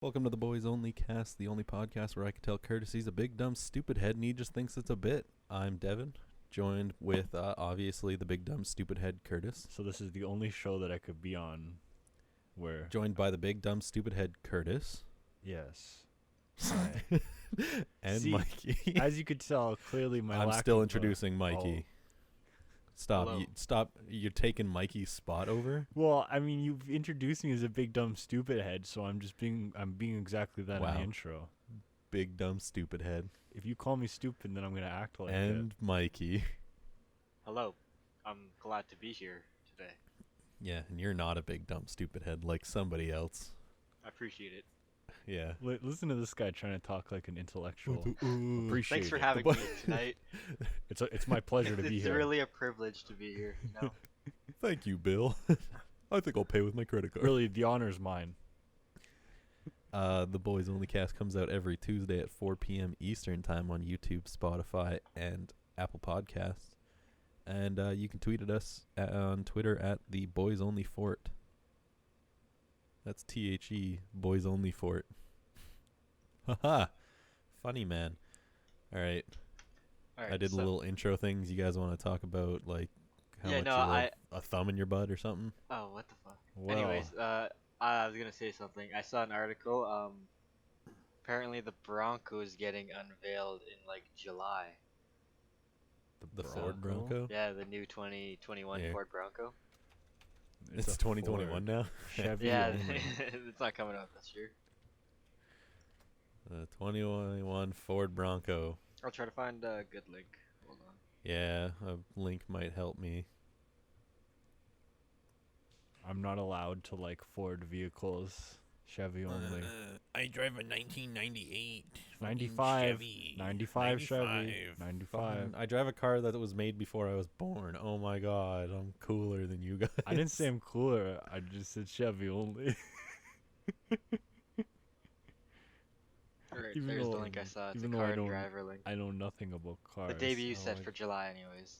Welcome to the Boys Only Cast, the only podcast where I can tell Curtis he's a big, dumb, stupid head and he just thinks it's a bit. I'm Devin, joined with, obviously, the big, dumb, stupid head Curtis. So this is the only show that I could be on where... Joined by the big, dumb, stupid head Curtis. Yes. And See, Mikey. As you could tell, clearly my I'm lack still of, introducing Mikey. Stop. Hello. Stop. You're taking Mikey's spot over? Well, I mean, you've introduced me as a big, dumb, stupid head, so I'm being exactly that in Wow. the intro. Big, dumb, stupid head. If you call me stupid, then I'm going to act like And Mikey. Hello. I'm glad to be here today. Yeah, and you're not a big, dumb, stupid head like somebody else. I appreciate it. Yeah. Listen to this guy trying to talk like an intellectual. Appreciate Thanks for it. having me tonight. It's my pleasure to be It's here. really a privilege to be here, you know? Thank you, Bill. I think I'll pay with my credit card. Really, the honor's mine. The Boys Only Cast comes out every Tuesday at 4 p.m. Eastern Time on YouTube, Spotify, and Apple Podcasts. And you can tweet at us on Twitter at the Boys Only Fort. That's THE, Boys Only Fort. Haha. Funny, man. All right. Alright, I did so, little intro things. You guys want to talk about, like, how Yeah, much no, you love I- a thumb in your butt or something? Oh, what the fuck? Well, Anyways, I was gonna say something. I saw an article, apparently the Broncos getting unveiled in, like, July. The Ford Bronco? Yeah, the new 2021 Yeah. Ford Bronco. It's a 2021 Ford. now? Chevy Yeah, only. it's not coming out this year. The 2021 Ford Bronco. I'll try to find a good link. Hold on. Yeah, a link might help me. I'm not allowed to like Ford vehicles. Chevy only. I drive a 1998 95. 95 Chevy. 95. I drive a car that was made before I was born. Oh my god, I'm cooler than you guys. I didn't say I'm cooler. I just said Chevy only. Alright, Even there's the though- link I saw. It's a even though I car and don't- driver link. I know nothing about cars. The debut I set like- for July, anyways.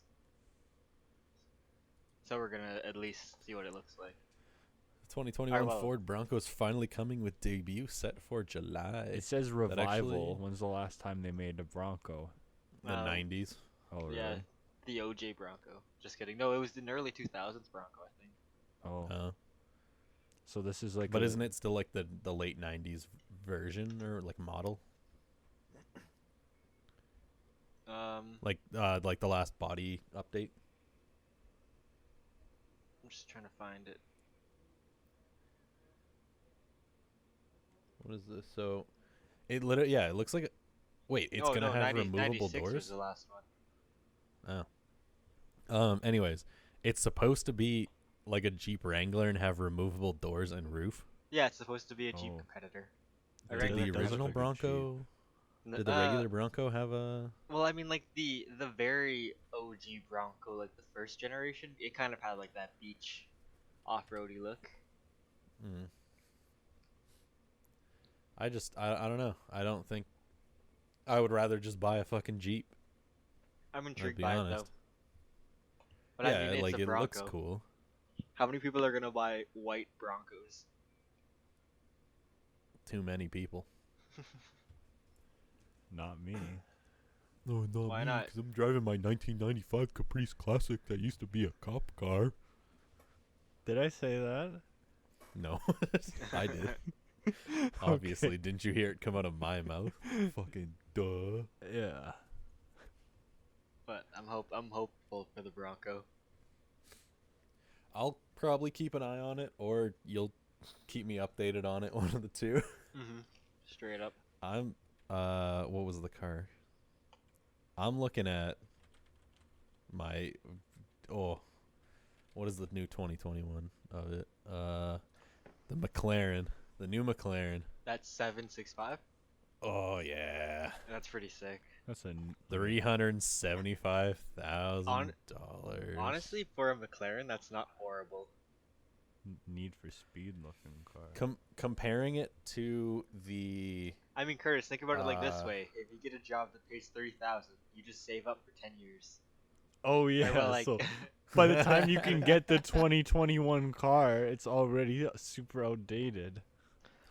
So we're gonna at least see what it looks like. 2021 well- Ford Bronco is finally coming with debut set for July. It says That revival. actually- When's the last time they made a Bronco? the 90s. Oh, really? Yeah, the OJ Bronco. Just kidding. No, it was the early 2000s Bronco, I think. Oh. So this is like But isn't it still like the late 90s version or like model? Like the last body update? I'm just trying to find it. What is this? So, it literally, yeah, it looks like. Wait, it's oh, gonna no, have 90, removable 96 was doors. the last one. Oh. Anyways, it's supposed to be like a Jeep Wrangler and have removable doors and roof. Yeah, it's supposed to be a Jeep Oh. competitor. It A Did does- regular the it does look original like a Bronco? N- Did the regular Bronco have a? Well, I mean, like the very OG Bronco, like the first generation, it kind of had like that beach, off-roady look. Mm. I don't know. I don't think. I would rather just buy a fucking Jeep. I'm I'd intrigued be by it honest. though. But Yeah, I mean, it's like a it Bronco. looks cool. How many people are gonna buy white Broncos? Too many people. Not me. No, not Why not? Because I'm driving my 1995 Caprice Classic that used to be a cop car. Did I say that? No, I did. Obviously, didn't you hear it come out of my mouth? Fucking duh. Yeah. But I'm hopeful for the Bronco. I'll probably keep an eye on it, or you'll keep me updated on it. One of the two. Mm-hmm. Straight up. I'm. What was the car? I'm looking at my. Oh, what is the new 2021 of it? The McLaren, the new McLaren. That's 765. Oh yeah, That's pretty sick. That's a $375,000. Honestly, for a McLaren, that's not horrible. Need for Speed looking car. Comparing it to the I mean, Curtis, think about it like this Uh, way: if you get a job that pays 30,000, you just save up for 10 years. Oh yeah. Or, well, like, So by the time you can get the 2021 car, it's already super outdated.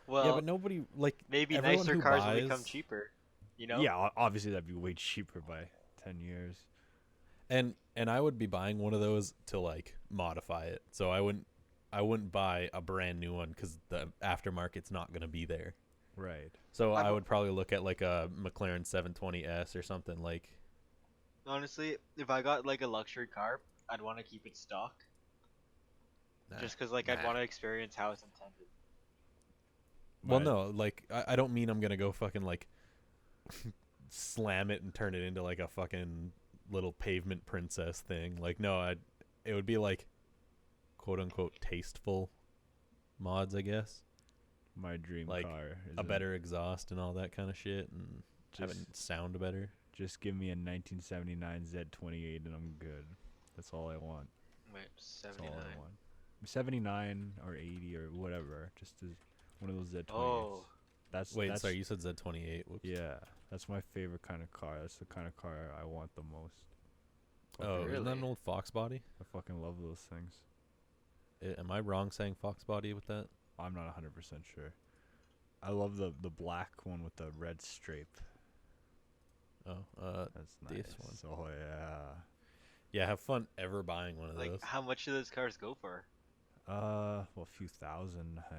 Well, yeah, but nobody like maybe everyone nicer who cars buys. will become cheaper. You know? Yeah, obviously that'd be way cheaper by 10 years. And I would be buying one of those to like modify it. So I wouldn't buy a brand new one because the aftermarket's not going to be there. Right. So I've- I would probably look at like a McLaren 720S or something like. Honestly, if I got like a luxury car, I'd want to keep it stock. Just because like I'd want to experience how it's intended. Well, Right. no, like I don't mean I'm gonna go fucking like slam it and turn it into like a fucking little pavement princess thing. Like no, it would be like quote unquote tasteful mods, I guess. My dream Like, car is A better exhaust and all that kind of shit, and have it sound better. Just give me a 1979 Z28 and I'm good. That's all I want. Wait, That's 79. all I want. 79 or 80 or whatever. Just as one of those Z28s. Oh, That's Wait, that's, sorry, you said Z28. Whoops. Yeah, that's my favorite kind of car. That's the kind of car I want the most. Oh, isn't that an Really? old Fox body? I fucking love those things. Am I wrong saying Fox body with that? I'm not 100% sure. I love the black one with the red stripe. Oh, That's nice. this one. Oh yeah. yeah. Have fun ever buying one of like those. how much do those cars go for? Well, a few thousand, I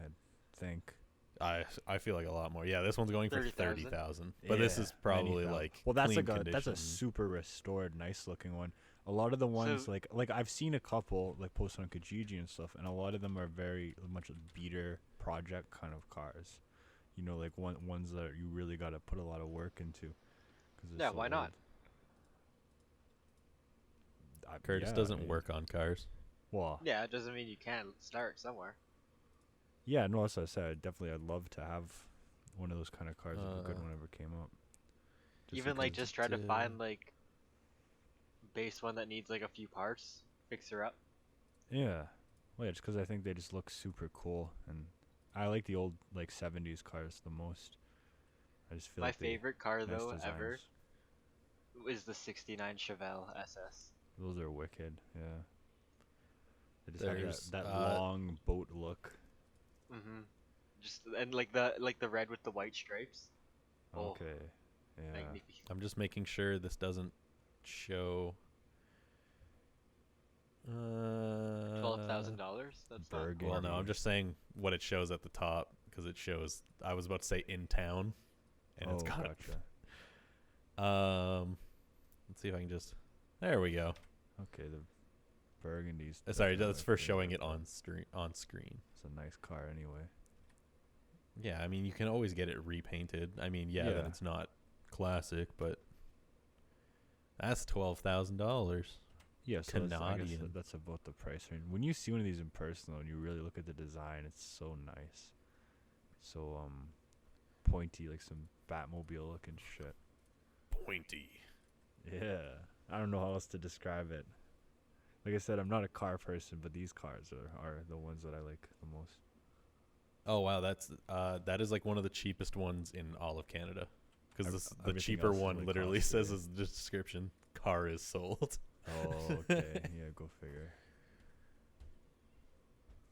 think. I feel like a lot more. Yeah, this one's going for 30,000. 30,000, but this Yeah, is probably 90,000. like Well, that's clean like that's a condition. super restored, nice looking one. A lot of the ones So- like I've seen a couple like posted on Kijiji and stuff, and a lot of them are very much beater project kind of cars. You know, like ones that you really got to put a lot of work into. 'Cause they're Yeah, so why not? old. Curtis Yeah, I doesn't mean, work on cars. Well, Yeah, it doesn't mean you can't start somewhere. yeah, no, as I said, definitely I'd love to have one of those kind of cars if a good one ever came up. Even like because- just try to to- find like base one that needs like a few parts, fix her up. Yeah. Well, yeah, just because I think they just look super cool, and I like the old like 70s cars the most. I just feel My like they- favorite car nice though ever designs. is the '69 Chevelle SS. Those are wicked. Yeah. They just have There's, that long boat look. Mhm. Just and like the red with the white stripes. Oh, Okay. Yeah. magnificent. I'm just making sure this doesn't show. $12,000. That's not. Burgundy. Well, no, I'm just saying what it shows at the top because it shows. I was about to say in town, and it's got gotcha. Let's see if I can just. There we go. Okay, the burgundies. Sorry, definitely that's for my favorite showing it car. on screen. It's a nice car anyway. Yeah, I mean you can always get it repainted. I mean, yeah, Yeah. then it's not classic, but that's $12,000. Yeah, so that's, I guess Canadian. that's about the price range. When you see one of these in person, though, and you really look at the design, it's so nice. So pointy, like some Batmobile looking shit. Pointy. Yeah, I don't know how else to describe it. Like I said, I'm not a car person, but these cars are the ones that I like the most. Oh wow, that is like one of the cheapest ones in all of Canada, because the Everything cheaper else is, one like, literally costly. says as the description, "Car is sold." Oh, okay. Yeah, go figure.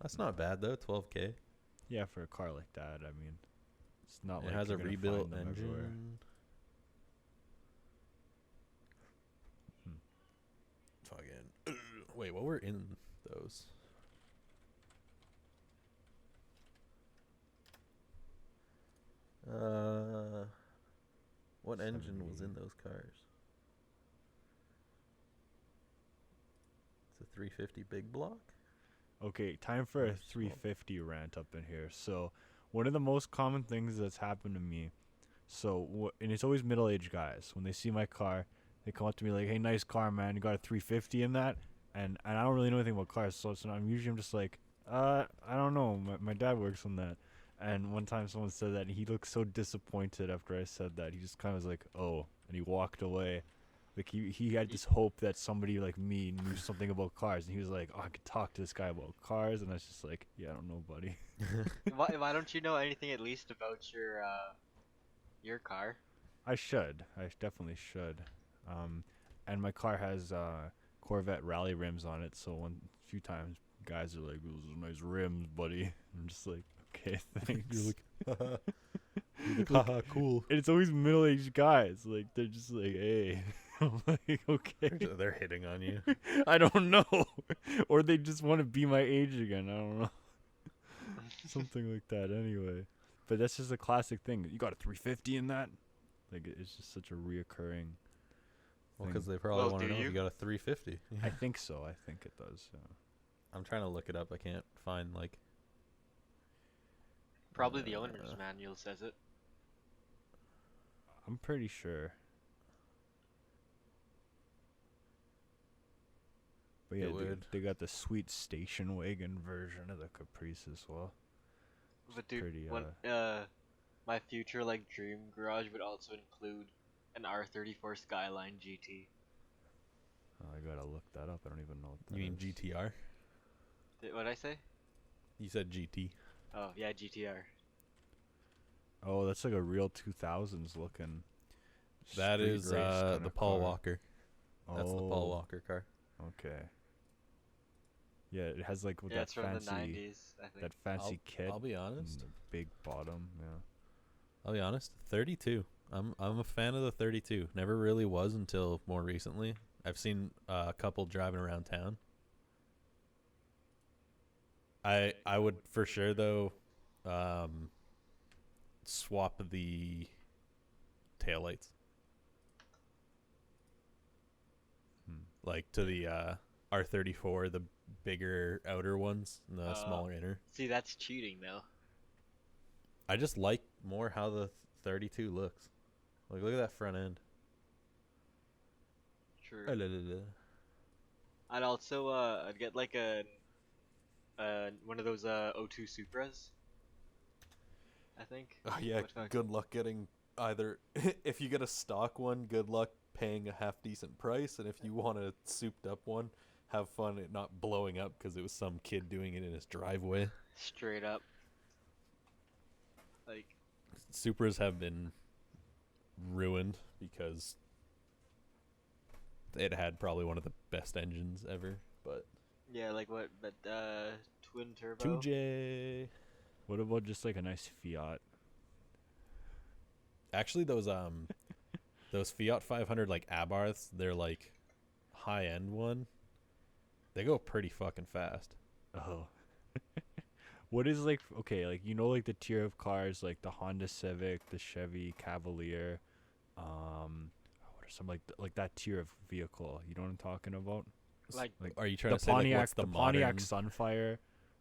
That's not bad though, 12K. Yeah, for a car like that, I mean, it's not It like has a you're gonna rebuilt find them everywhere. engine. Hmm. Fucking. Wait, what were in those? What engine was in 78. those cars? It's a 350 big block. Okay, time for a Or small. 350 rant up in here. So, one of the most common things that's happened to me, and it's always middle-aged guys. When they see my car, they come up to me like, "Hey, nice car, man. You got a 350 in that?" And I don't really know anything about cars, so I'm just like, I don't know. My dad works on that. And one time someone said that, and he looked so disappointed after I said that. He just kind of was like, "Oh," and he walked away. Like he had this hope that somebody like me knew something about cars, and he was like, "Oh, I could talk to this guy about cars," and I was just like, "Yeah, I don't know, buddy." Why don't you know anything at least about your car? I should. I definitely should. And my car has Corvette rally rims on it, so a few times guys are like, "Those are nice rims, buddy." I'm just like, Okay, thanks. You're like, haha, cool. And it's always middle-aged guys. Like they're just like, hey. I'm like, okay. They're hitting on you. I don't know. Or they just want to be my age again. I don't know. Something like that anyway. But that's just a classic thing. You got a 350 in that? Like it's just such a reoccurring Well, thing. because they probably Well, want to do know if you? you got a 350. I think so. I think it does. Yeah. I'm trying to look it up. I can't find like. Probably the owner's manual says it. I'm pretty sure. But yeah, It would. they got the sweet station wagon version of the Caprice as well. But dude, pretty, when my future like dream garage would also include an R34 Skyline GT. Oh, I gotta look that up. I don't even know what that You mean is. GTR? What did I say? You said GT. Oh yeah, GTR. Oh, that's like a real 2000s looking. That street is race kinda the Paul car. Walker. That's the Paul Oh, Walker car. Okay. Yeah, it has like with Yeah, that it's from the fancy, 90s, I think. that fancy kit. I'll be and honest. the big bottom. Yeah. I'll be honest. 32. I'm a fan of the 32. Never really was until more recently. I've seen a couple driving around town. I would for sure though swap the taillights. Like to the R34, the bigger outer ones and the smaller inner. See, that's cheating though. I just like more how the 32 looks. Like, look at that front end. True. Oh, I'd also I'd get like one of those O2 Supras. I think. Oh, yeah, What fuck- good luck getting either. If you get a stock one, good luck paying a half decent price. And if you want a souped up one, have fun it not blowing up because it was some kid doing it in his driveway. Straight up. Like, Supras have been ruined because it had probably one of the best engines ever. But yeah, like what? But twin turbo. 2J. What about just like a nice Fiat? Actually, those Fiat 500 like Abarths, they're like high end one. They go pretty fucking fast. Oh. What is like okay, like you know like the tier of cars like the Honda Civic, the Chevy Cavalier, what are some like that tier of vehicle? You know what I'm talking about? Like, Are you trying The to say like, Pontiac, what's the Pontiac modern? Sunfire,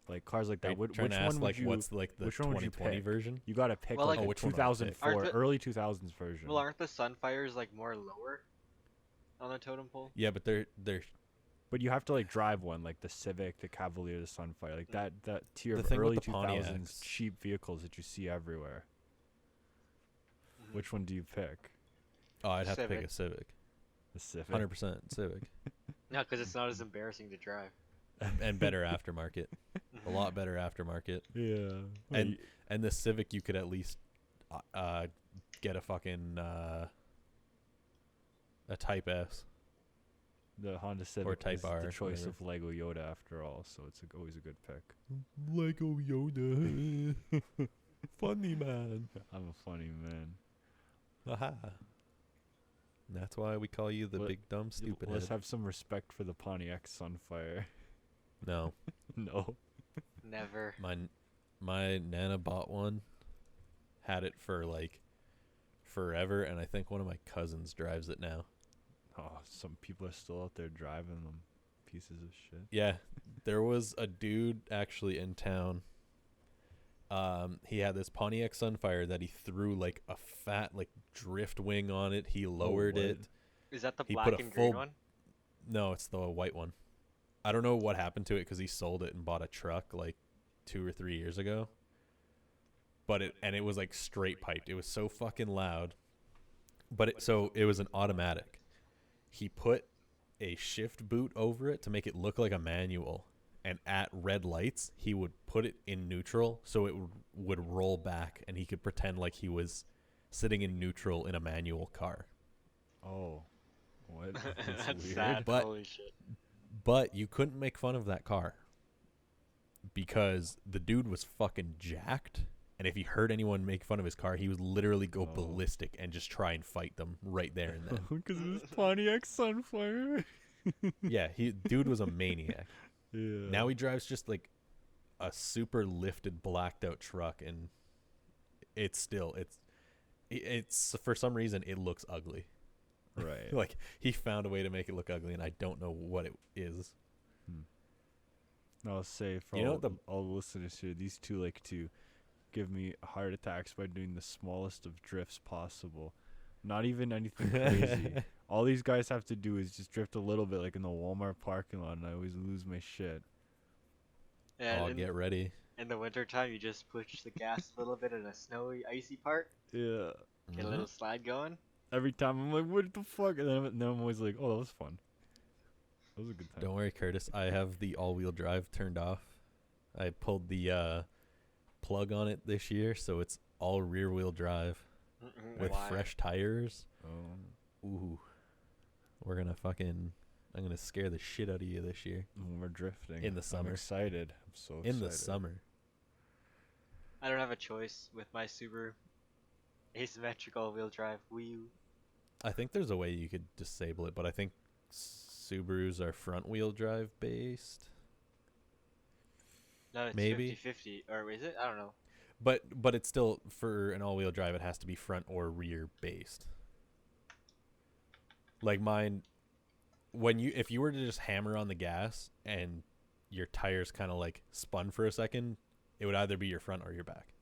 like cars like Are that. you trying Which to one ask would like you? what's like the which one would you 2020 pick? version? You gotta pick Well, like like- a which one would I pick? 2004, Aren't the- early 2000s version. well, aren't the Sunfires like more lower on the totem pole? Yeah, but they're But you have to like drive one, like the Civic, the Cavalier, the Sunfire, like that tier The of thing with early the 2000s Pontiacs- cheap vehicles that you see everywhere. Mhm. Which one do you pick? oh, I'd have to pick Civic. a Civic. The Civic. 100% Civic. No, because it's not as embarrassing to drive. And better aftermarket. A lot better aftermarket. Yeah. And and the Civic you could at least get a fucking a Type S. the Honda Civic Type is R, the choice whatever. of Lego Yoda after all, so it's always a good pick. Lego Yoda. Funny man. I'm a funny man. Aha. That's why we call you the Let- big dumb stupid Let's head. have some respect for the Pontiac Sunfire. No. No. Never. My Nana bought one. Had it for like forever, and I think one of my cousins drives it now. Oh, some people are still out there driving them. Pieces of shit. Yeah, there was a dude actually in town. He had this Pontiac Sunfire that he threw like a fat like drift wing on it. He lowered what? it. Is that the He black put a and green full- one? No, it's the white one. I don't know what happened to it because he sold it and bought a truck like 2 or 3 years ago. But it was like straight piped. It was so fucking loud. But it was an automatic. He put a shift boot over it to make it look like a manual. And at red lights, he would put it in neutral so it would roll back and he could pretend like he was sitting in neutral in a manual car. Oh. What? That's weird. sad. But- Holy shit. But you couldn't make fun of that car. because the dude was fucking jacked. And if he heard anyone make fun of his car, he would literally go ballistic and just try and fight them right there and then. Because it was Pontiac Sunfire. Yeah, dude was a maniac. Yeah. Now he drives just like a super lifted, blacked out truck, and it's for some reason it looks ugly. Right. Like he found a way to make it look ugly, and I don't know what it is. I'll say for all the listeners here, these two like to give me heart attacks by doing the smallest of drifts possible. Not even anything crazy. All these guys have to do is just drift a little bit, like in the Walmart parking lot, and I always lose my shit. Yeah, Get ready. In the wintertime, you just push the gas a little bit in a snowy, icy part. Yeah. Get a little slide going. Every time I'm like, what the fuck? And then I'm always like, oh, that was fun. That was a good time. Don't worry, Curtis. I have the all-wheel drive turned off. I pulled the plug on it this year, so it's all rear-wheel drive with fresh tires. Oh. Ooh. I'm gonna scare the shit out of you this year. When we're drifting. In the summer. I'm excited. I'm so excited. In the summer. I don't have a choice with my Subaru. Asymmetrical wheel drive. Wii. I think there's a way you could disable it, but I think Subarus are front-wheel drive based. No, it's Maybe 50-50, or is it? I don't know. But it's still, for an all-wheel drive, it has to be front or rear based. Like mine, if you were to just hammer on the gas and your tires kind of like spun for a second, it would either be your front or your back.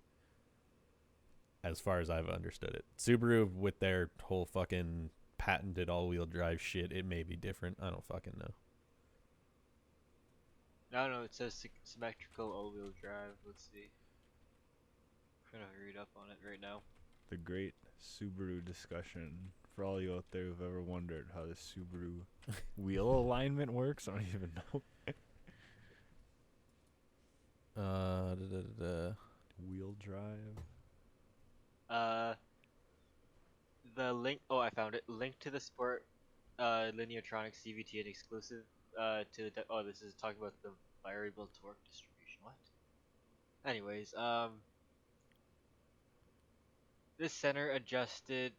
As far as I've understood it. Subaru, with their whole fucking patented all-wheel drive shit, it may be different. I don't fucking know. No, it says symmetrical all-wheel drive. Let's see. I'm trying to read up on it right now. The great Subaru discussion. For all you out there who've ever wondered how the Subaru wheel alignment works, I don't even know. Wheel drive. The link. Oh, I found it. Link to the Sport, Lineotronics CVT and exclusive. This is talking about the variable torque distribution. What? Anyways, this center adjusted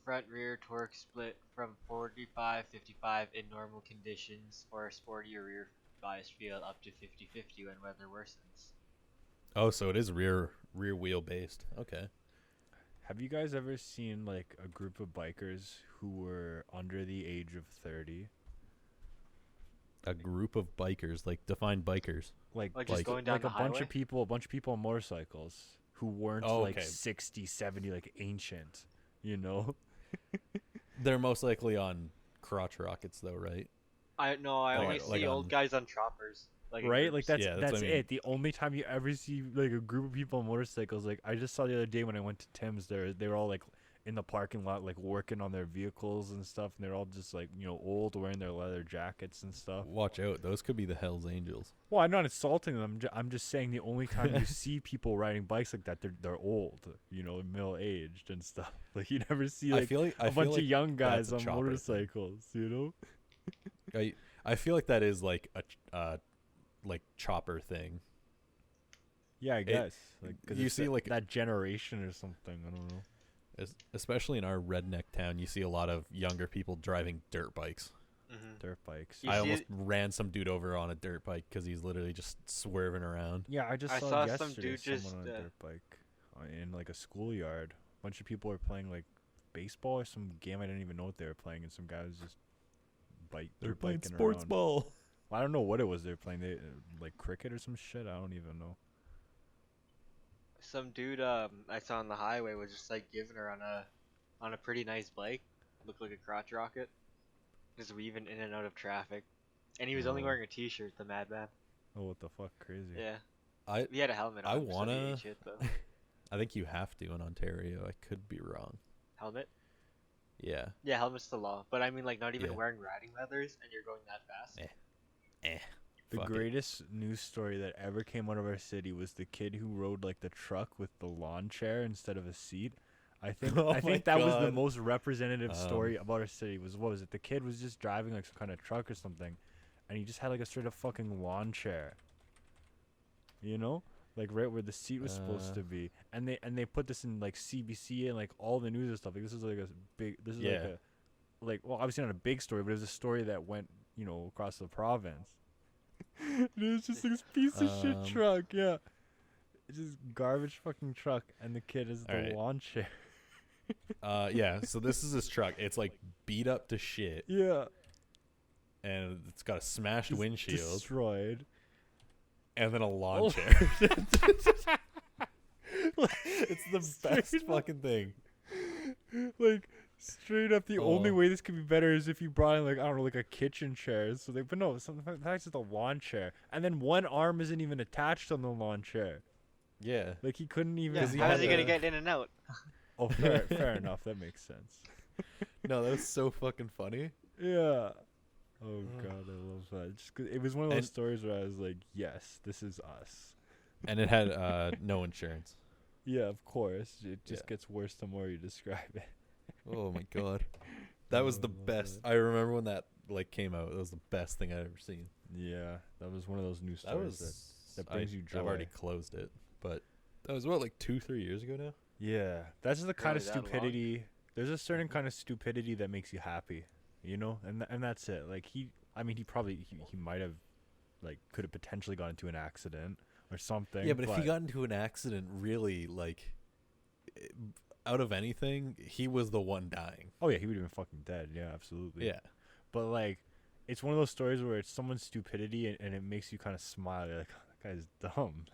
front rear torque split from 45-55 in normal conditions for a sporty or rear biased field up to 50-50 when weather worsens. Oh, so it is rear wheel based. Okay. Have you guys ever seen like a group of bikers who were under the age of 30? A group of bikers, like define bikers. Like just going down like the a bunch highway? of people on motorcycles who weren't like 60, 70, like ancient, you know? They're most likely on crotch rockets though, right? I only see old guys on choppers. Like Right? Like that's what I mean. it. The only time you ever see like a group of people on motorcycles, like I just saw the other day when I went to Tim's, they were all like in the parking lot, like working on their vehicles and stuff, and they're all just like, you know, old, wearing their leather jackets and stuff. Watch out, those could be the Hell's Angels. Well, I'm not insulting them. I'm just saying the only time you see people riding bikes like that, they're old, you know, middle aged and stuff. Like you never see like a bunch of young guys on motorcycles, you know. I feel like that is like a like chopper thing. Yeah, I guess. Like 'cause you see like that generation or something. I don't know. Especially in our redneck town, you see a lot of younger people driving dirt bikes. Mm-hmm. Dirt bikes. I almost ran some dude over on a dirt bike because he's literally just swerving around. Yeah, I saw yesterday some dude someone on a dirt bike in like a schoolyard. A bunch of people were playing like baseball or some game I didn't even know what they were playing, and some guy was just They're playing biking sports around. ball. Well, I don't know what it was they were playing. They like cricket or some shit. I don't even know. Some dude I saw on the highway was just like giving her on a pretty nice bike. Looked like a crotch rocket. Just weaving in and out of traffic. And he was only wearing a t-shirt, the madman. Oh, what the fuck, crazy. Yeah. He had a helmet on. I so he wanna. ate shit, though. I think you have to in Ontario. I could be wrong. Helmet? Yeah. Yeah, helmet's the law. But I mean, like, not even Yeah. wearing riding leathers and you're going that fast. The Fuck it. greatest news story that ever came out of our city was the kid who rode like the truck with the lawn chair instead of a seat. I think Oh I think my that was the God. most representative story about our city. What was it? The kid was just driving like some kind of truck or something, and he just had like a straight up fucking lawn chair. you know, like right where the seat was supposed to be, and they put this in like CBC and like all the news and stuff. Like this is like a big, this is like well, obviously not a big story, but it was a story that went, you know, across the province. And it was just this piece of shit truck, yeah. It's just garbage fucking truck, and the kid is the lawn chair. Yeah, so this is his truck. It's like beat up to shit. Yeah. And it's got a smashed windshield. Destroyed. And then a lawn chair. It's the best fucking thing. Like, straight up, the only way this could be better is if you brought in, like, I don't know, like a kitchen chair. So but no, the fact it's a lawn chair. And then one arm isn't even attached on the lawn chair. Yeah. Like, he couldn't even. Yeah, how is he going to get in and out? Oh, fair enough. That makes sense. No, that was so fucking funny. Yeah. Oh, God, I love that. Just 'cause it was one of those stories where I was like, yes, this is us. And it had no insurance. Yeah, of course. It just gets worse the more you describe it. Oh, my God. That was the best. I remember when that like came out. It was the best thing I'd ever seen. Yeah, that was one of those news stories that brings you joy. I've already closed it, but that was what, like 2-3 years ago now? Yeah, that's the kind of Really that stupidity. There's a certain kind of stupidity that makes you happy, you know, and that's it. Like he might have, like, could have potentially got into an accident or something. Yeah, but if he got into an accident, really, like, out of anything, he was the one dying. Oh yeah, he would have been fucking dead. Yeah, absolutely. Yeah. But like, it's one of those stories where it's someone's stupidity and it makes you kind of smile. You're like, oh, that guy's dumb.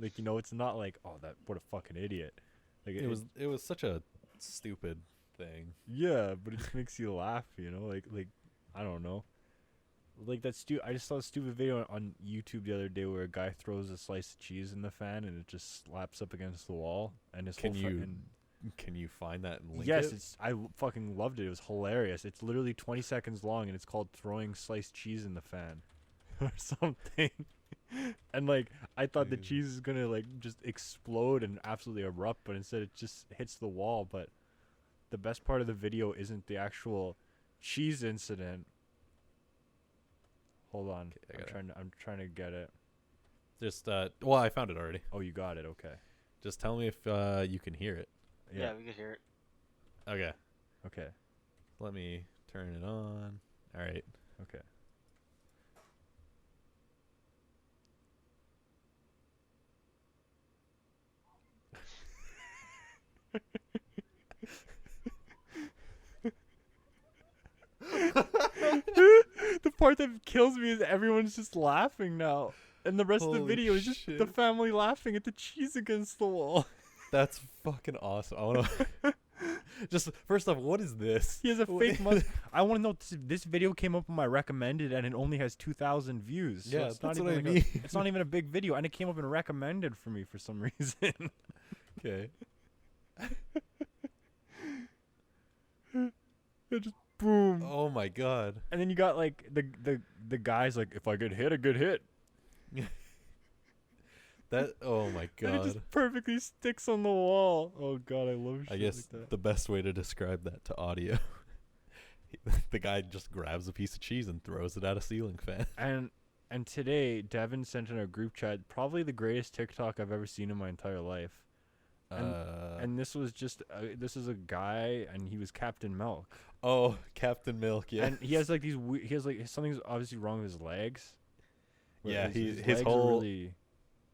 Like, you know, it's not like, oh, what a fucking idiot. Like It was such a stupid thing. Yeah, but it just makes you laugh, you know? Like I don't know. Like I just saw a stupid video on YouTube the other day where a guy throws a slice of cheese in the fan and it just slaps up against the wall and his Can whole Can you find that and link yes, it? I fucking loved it. It was hilarious. It's literally 20 seconds long and it's called throwing sliced cheese in the fan or something. And like I thought the cheese is gonna like just explode and absolutely erupt, but instead it just hits the wall. But the best part of the video isn't the actual cheese incident. Hold on, I'm trying to get it. Just well, I found it already. Oh, you got it. Okay. Just tell me if you can hear it. Yeah, we could hear it. Okay. Okay. Let me turn it on. All right. Okay. The part that kills me is everyone's just laughing now. And the rest of the video is just the family laughing at the cheese against the wall. That's fucking awesome. I want to just first off, what is this? He has a fake mustache. I want to know. This video came up on my recommended, and it only has 2,000 views. So Yeah, it's that's not what I even mean. It's not even a big video, and it came up in recommended for me for some reason. Okay. It just boom. Oh my God. And then you got like the guys like, if I get hit, a good hit. That oh my And it God. just perfectly sticks on the wall. Oh God, I love shit I guess like that. the best way to describe that to audio. The guy just grabs a piece of cheese and throws it at a ceiling fan. And today, Devin sent in our group chat probably the greatest TikTok I've ever seen in my entire life. And this was just this is a guy, and he was Captain Milk. Oh, Captain Milk, yeah. And he has like he has like something's obviously wrong with his legs. Yeah, his legs are whole. really,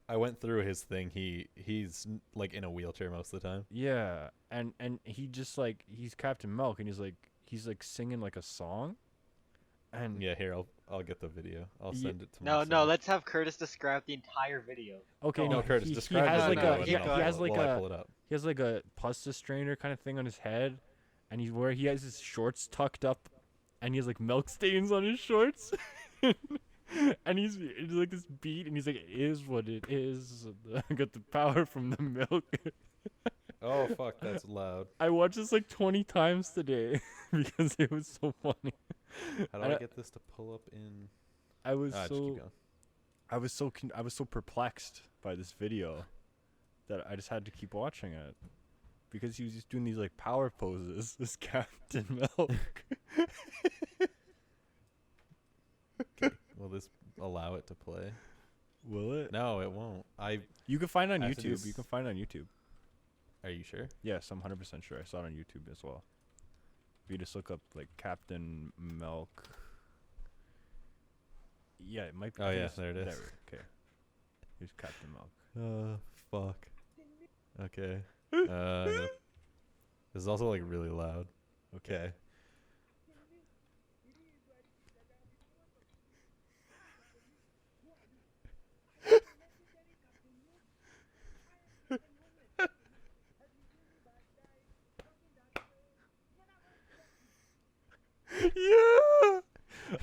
I went through his thing. He's like in a wheelchair most of the time. yeah, and he just like he's Captain Milk, and he's like singing like a song, and Yeah, here I'll get the video. I'll Ye- send it to No, myself. let's have Curtis describe the entire video. okay, No, no, Curtis, he describe has the like video a and he, then he I'll has pull it like while I a pull it up. he has like a pasta strainer kind of thing on his head, and he has his shorts tucked up, and he has like milk stains on his shorts. And he's like this beat, and he's like, "It is what it is. I got the power from the milk." Oh fuck, that's loud. I watched this like 20 times today because it was so funny. How do I I get this to pull up in? I was Just keep so going. I was so perplexed by this video that I just had to keep watching it because he was just doing these like power poses. This Captain Milk. Will this allow it to play? Will it? No, it won't. You can find it on I have to do YouTube. You can find it on YouTube. Are you sure? Yes, I'm 100% sure. I saw it on YouTube as well. If you just look up like Captain Milk. Yeah, it might be. Oh, I think yeah, it's there it is. Okay. Here's Captain Milk. Fuck. Okay. This is also like really loud. Okay. Yeah.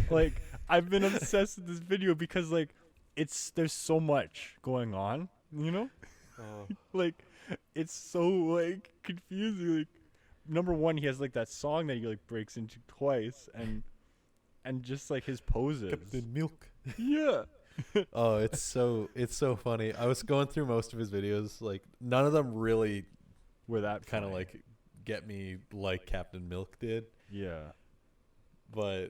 Like I've been obsessed with this video because like there's so much going on, you know? Like it's so like confusing. Like number one, he has like that song that he like breaks into twice and just like his poses. Milk. Yeah. Oh, it's so funny. I was going through most of his videos. Like none of them really Where that kind of funny. like get me like Captain Milk did. Yeah. But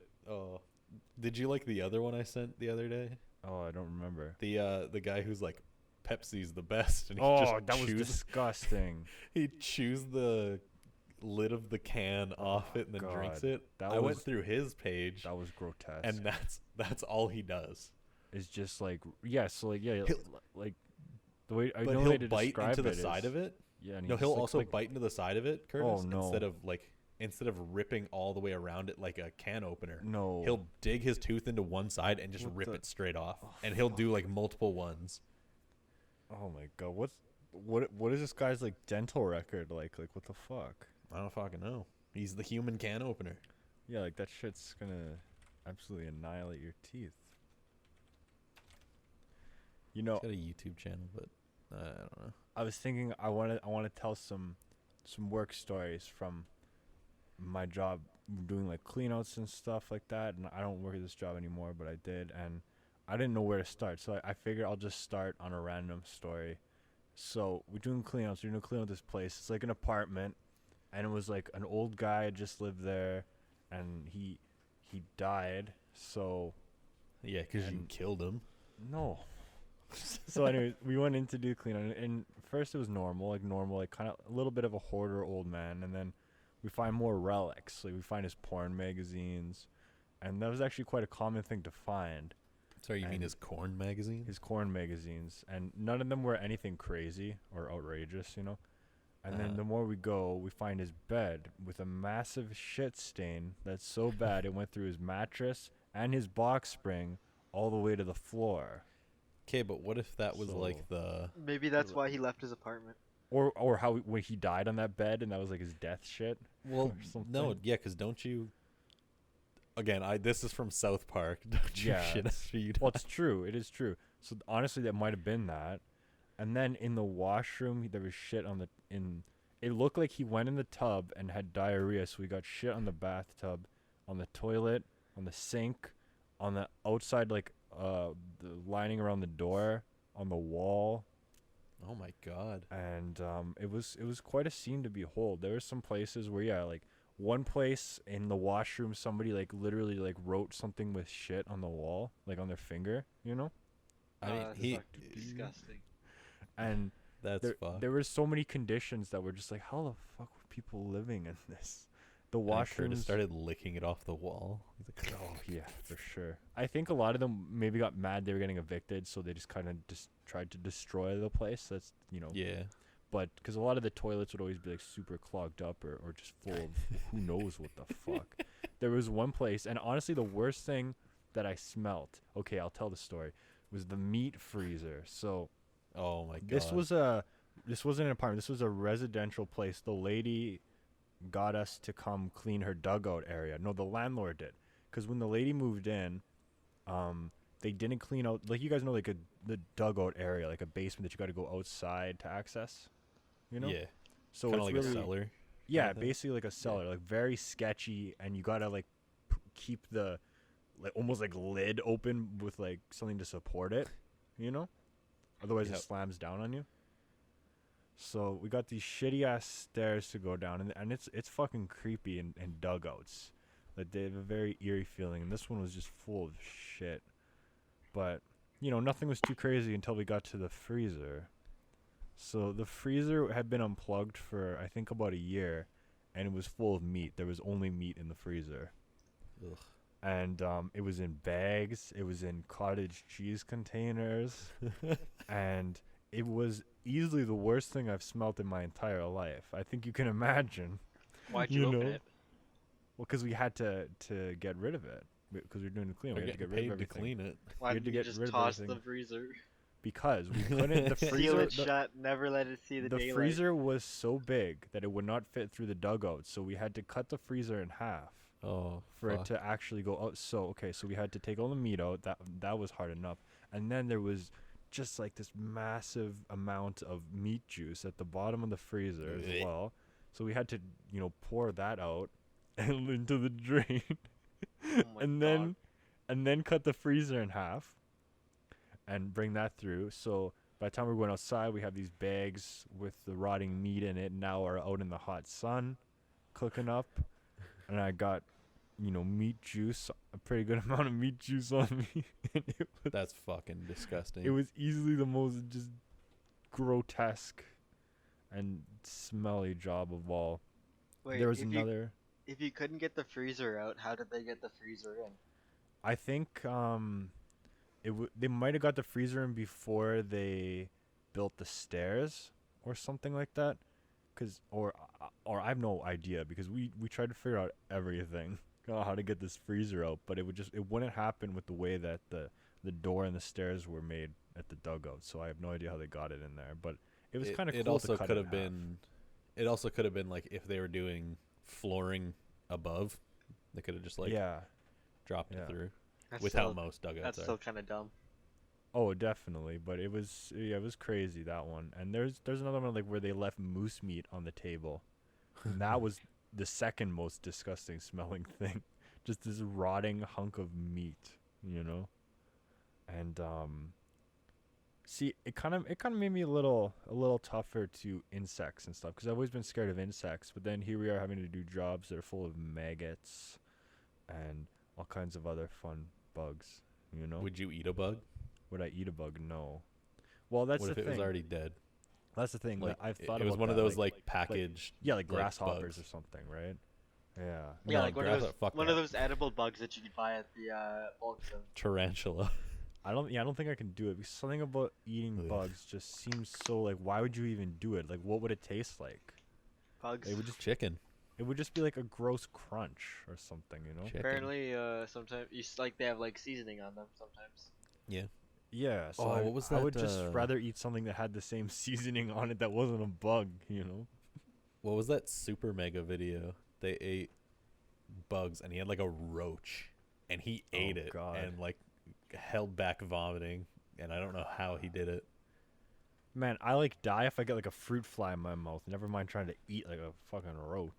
did you like the other one I sent the other day? Oh, I don't remember. The guy who's like Pepsi's the best, and he Oh, just that was chews disgusting. he chews the lid of the can off it and then drinks God. it. That I went was- through his page, That was grotesque. and that's all he does. it's just like so like yeah, He'll- like the way I But know the he'll way to bite describe into the it side is- of it. Yeah, and he No, just he'll looks also like, bite into the side of it, Curtis, no. instead of ripping all the way around it like a can opener. No. He'll dig his tooth into one side and just What rip the- it straight off, Oh, and he'll do like multiple ones. Oh my god, what is this guy's like dental record like? Like what the fuck? I don't fucking know. He's the human can opener. Yeah, like that shit's gonna absolutely annihilate your teeth. You know, He's got a YouTube channel, but I don't know. I was thinking I want to tell some work stories from my job doing like cleanouts and stuff like that, and I don't work at this job anymore, but I did, and I didn't know where to start, so I figured I'll just start on a random story. So we're doing cleanouts. We're doing a clean out this place. It's like an apartment, and it was like an old guy had just lived there, and he died. So Yeah, because you And- killed him. no. So anyway, we went in to do clean out, and first it was normal, like kind of a little bit of a hoarder old man, and then we find more relics. Like we find his porn magazines, and that was actually quite a common thing to find. Sorry, you mean And- his corn magazine? His corn magazines, and none of them were anything crazy or outrageous, you know. And then Uh-huh. the more we go, we find his bed with a massive shit stain that's so bad it went through his mattress and his box spring all the way to the floor. Okay, but what if that was like So- the... Maybe that's why he left his apartment. Or how when he died on that bed and that was like his death shit. Well, or something. no, yeah, because don't you... Again, this is from South Park. Don't you Yeah, shit it's- after you Well, die? it's true. It is true. So honestly, that might have been that. And then in the washroom, there was shit on the in. It looked like he went in the tub and had diarrhea, so we got shit on the bathtub, on the toilet, on the sink, on the outside, like the lining around the door, on the wall, Oh my god. and it was quite a scene to behold. There were some places where like one place in the washroom, somebody like literally like wrote something with shit on the wall, like on their finger, you know. I mean, that's he... disgusting. And That's fucked. there were so many conditions that were just like, how the fuck were people living in this? The And Curtis washrooms. started licking it off the wall. He's like, Oh yeah, for sure. I think a lot of them maybe got mad they were getting evicted, so they just kind of just tried to destroy the place. That's yeah. But because a lot of the toilets would always be like super clogged up or just full of who knows what the fuck. There was one place, and honestly, the worst thing that I smelt. Okay, I'll tell the story. Was the meat freezer. So Oh my god. this wasn't an apartment. This was a residential place. The lady got us to come clean her dugout area. No, the landlord did. Because when the lady moved in, they didn't clean out. Like you guys know, like the dugout area, like a basement that you got to go outside to access. You know. Yeah. So Kind it's of like really a cellar. yeah, kinda thing? basically like a cellar, like very sketchy, and you gotta like keep the like almost like lid open with like something to support it, you know. Otherwise, Yep. it slams down on you. So we got these shitty ass stairs to go down, and it's fucking creepy in dugouts. Like they have a very eerie feeling, and this one was just full of shit. But nothing was too crazy until we got to the freezer. So the freezer had been unplugged for I think about a year, and it was full of meat. There was only meat in the freezer. Ugh. And it was in bags. It was in cottage cheese containers, and it was easily the worst thing I've smelt in my entire life. I think you can imagine. Why'd You you open know? it? Well, because we had to get rid of it because we were doing the clean. We We're had to getting get rid of paid to everything clean it. Why We had didn't to you get just rid of toss the everything. freezer? because we couldn't. The Seal freezer. it shut, never let it see the The daylight. freezer was so big that it would not fit through the dugout, so we had to cut the freezer in half Oh, for fuck. it to actually go out. So we had to take all the meat out. That was hard enough, and then there was just like this massive amount of meat juice at the bottom of the freezer as Blech. well. So we had to pour that out and into the drain, Oh my and then cut the freezer in half, and bring that through. So by the time we're going outside, we have these bags with the rotting meat in it. Now are out in the hot sun, cooking up, and I got, meat juice, a pretty good amount of meat juice on me. And That's fucking disgusting. it was easily the most just grotesque and smelly job of all. Wait, There was if another. if you couldn't get the freezer out, how did they get the freezer in? I think they might have got the freezer in before they built the stairs or something like that, or I have no idea because we tried to figure out everything how to get this freezer out, but it wouldn't happen with the way that the door and the stairs were made at the dugout. So I have no idea how they got it in there, but it was kind of cool. It also to cut could it have in half. been. It also could have been like if they were doing flooring above, they could have just like yeah. dropped yeah. it through. That's With how still, most dugouts that's are. still kind of dumb. Oh, definitely, but it was crazy, that one. And there's another one like where they left moose meat on the table. And that was the second most disgusting smelling thing. Just this rotting hunk of meat, And see, it kind of made me a little tougher to insects and stuff because I've always been scared of insects, but then here we are having to do jobs that are full of maggots and all kinds of other fun bugs, Would you eat a bug? Would I eat a bug? No. Well, that's What the if it thing. was already dead? That's the thing. Like I've it thought was about one of that, those like packaged. yeah, like like grasshoppers bugs. or something, right? Yeah. Yeah, No, like one grass- fuck of that. those edible bugs that you could buy at the bulk zone. Tarantula. I don't think I can do it because something about eating Ugh. bugs just seems so like why would you even do it? Like what would it taste like? Bugs. It would just Chicken. be like a gross crunch or something, Chicken. Apparently, sometimes they have like seasoning on them sometimes. Yeah. Yeah, so Oh, what was I would that, just rather eat something that had the same seasoning on it that wasn't a bug, What was that super mega video? They ate bugs and he had like a roach and he ate it God. and like held back vomiting and I don't know how he did it. Man, I like die if I get like a fruit fly in my mouth. Never mind trying to eat like a fucking roach.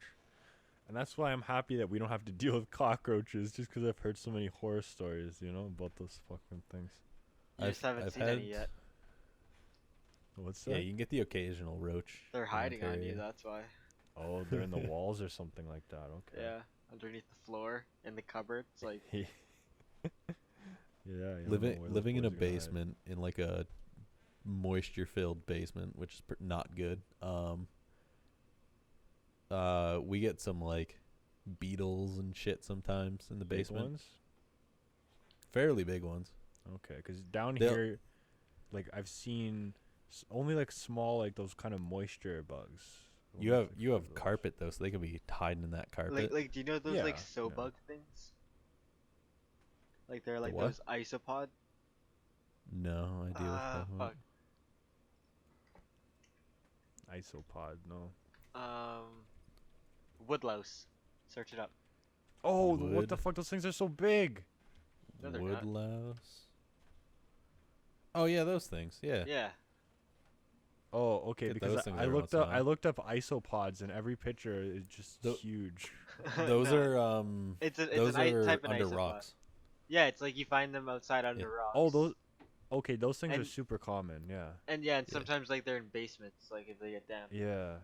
And that's why I'm happy that we don't have to deal with cockroaches just because I've heard so many horror stories, about those fucking things. You just haven't seen any yet. What's that? Yeah, you can get the occasional roach. They're in hiding on you. Ontario. That's why. Oh, they're in the walls or something like that. Okay. Yeah, underneath the floor in the cupboard. It's like Yeah. You don't know where those Living in a boys are gonna hide. basement in like a moisture-filled basement, which is not good. We get some like beetles and shit sometimes in the Big basement. ones? Fairly big ones. Okay, because down They'll- here, like I've seen only like small, like those kind of moisture bugs. You What have was you it have called? carpet though, so they could be hiding in that carpet. do you know those Yeah, like yeah. bug things? Like they're The like what? those isopod. No idea. what Ah, you're talking fuck. Isopod, no. Woodlouse. Search it up. Oh, what Wood. the fuck? Those things are so big. No, about. they're not. Woodlouse. Oh yeah, those things. Yeah. Yeah. Oh, okay. Get Because those things I every looked once in a up, I while. looked up isopods, and every picture is just Tho- huge. Those No, are It's those an are type of under isopod. rocks. Yeah, it's like you find them outside under Yeah. rocks. Oh, those. Okay, those things are And- super common. Yeah. And Yeah. sometimes like they're in basements, like if they get damp. Yeah.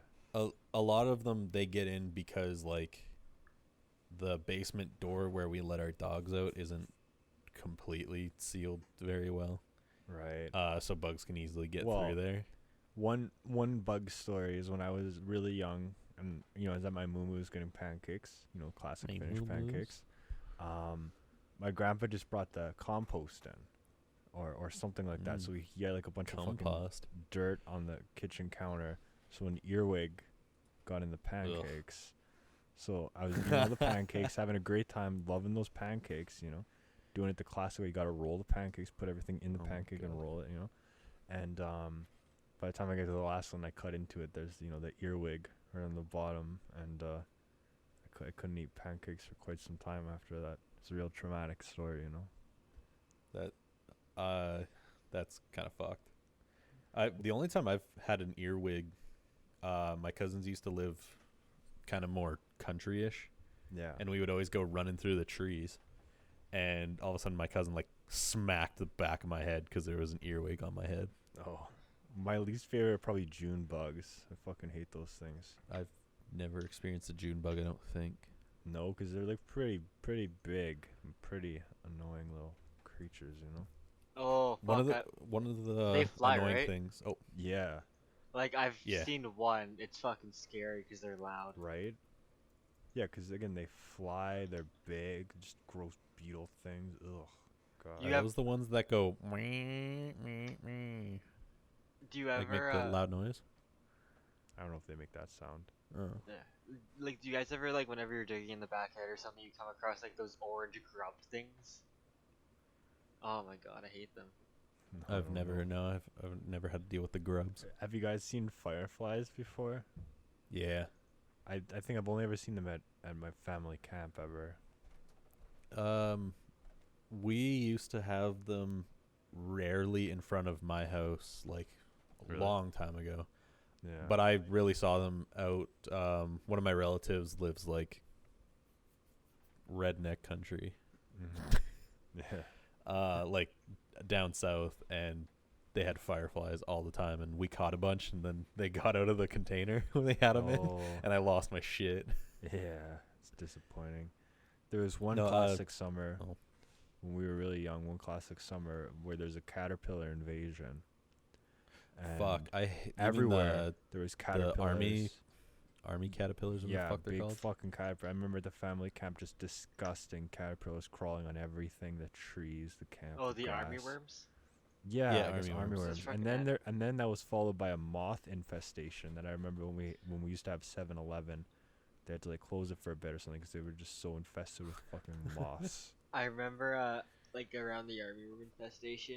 A lot of them they get in because like the basement door where we let our dogs out isn't completely sealed very well. Right. so bugs can easily get Well, through there. One bug story is when I was really young, and I was at my moo-moo's getting pancakes. Classic Hey, Finnish moo-moos. pancakes. My grandpa just brought the compost in, or something like that. So he had like a bunch of fucking Compost. dirt on the kitchen counter. So an earwig got in the pancakes. So I was eating all the pancakes, having a great time, loving those pancakes. Doing it the classic way. You gotta roll the pancakes, put everything in the Oh my pancake, and God. roll it. And by the time I get to the last one, I cut into it. There's the earwig right on the bottom, and I couldn't eat pancakes for quite some time after that. It's a real traumatic story. That's kind of fucked. The only time I've had an earwig, my cousins used to live kind of more country-ish, Yeah. and we would always go running through the trees, and all of a sudden my cousin like smacked the back of my head because there was an earwig on my head. Oh, my least favorite are probably June bugs. I fucking hate those things. I've never experienced a June bug, I don't think. No, 'cause they're like pretty big and pretty annoying little creatures. Oh, One fuck, of the They fly, annoying right? things. Oh, Yeah. like I've Yeah. seen one. It's fucking scary because they're loud. Right. Yeah, 'cause again they fly. They're big, just gross beetle things. Ugh. God. You are have- those the ones that go meh, meh, meh, Do you like make ever the loud noise? I don't know if they make that sound. Oh. yeah. Like, do you guys ever, like, whenever you're digging in the backyard or something, you come across like those orange grub things? Oh my god, I hate them. No, I I've don't never know. I've never had to deal with the grubs. Have you guys seen fireflies before? Yeah. I think I've only ever seen them at my family camp ever. We used to have them rarely in front of my house, like a Really? long time ago. Yeah. But I really saw them out. One of my relatives lives like redneck country, yeah. like down south, and they had fireflies all the time, and we caught a bunch, and then they got out of the container when they had them in, Oh, and I lost my shit. yeah. It's disappointing. There was one No, classic summer oh. when we were really young. One classic summer where there's a caterpillar invasion. Fuck, And you mean everywhere there was caterpillars. army caterpillars, or Yeah, the fuck they're big called. fucking caterpillar. I remember the family camp, just disgusting caterpillars crawling on everything, the trees, the camp. Oh, the the army grass. worms? Yeah, Yeah, I guess army army worms. worms. That's fucking And then that was followed by a moth infestation that I remember when we used to have 7-Eleven, they had to like close it for a bit or something because they were just so infested with fucking moths. I remember, like around the army room infestation,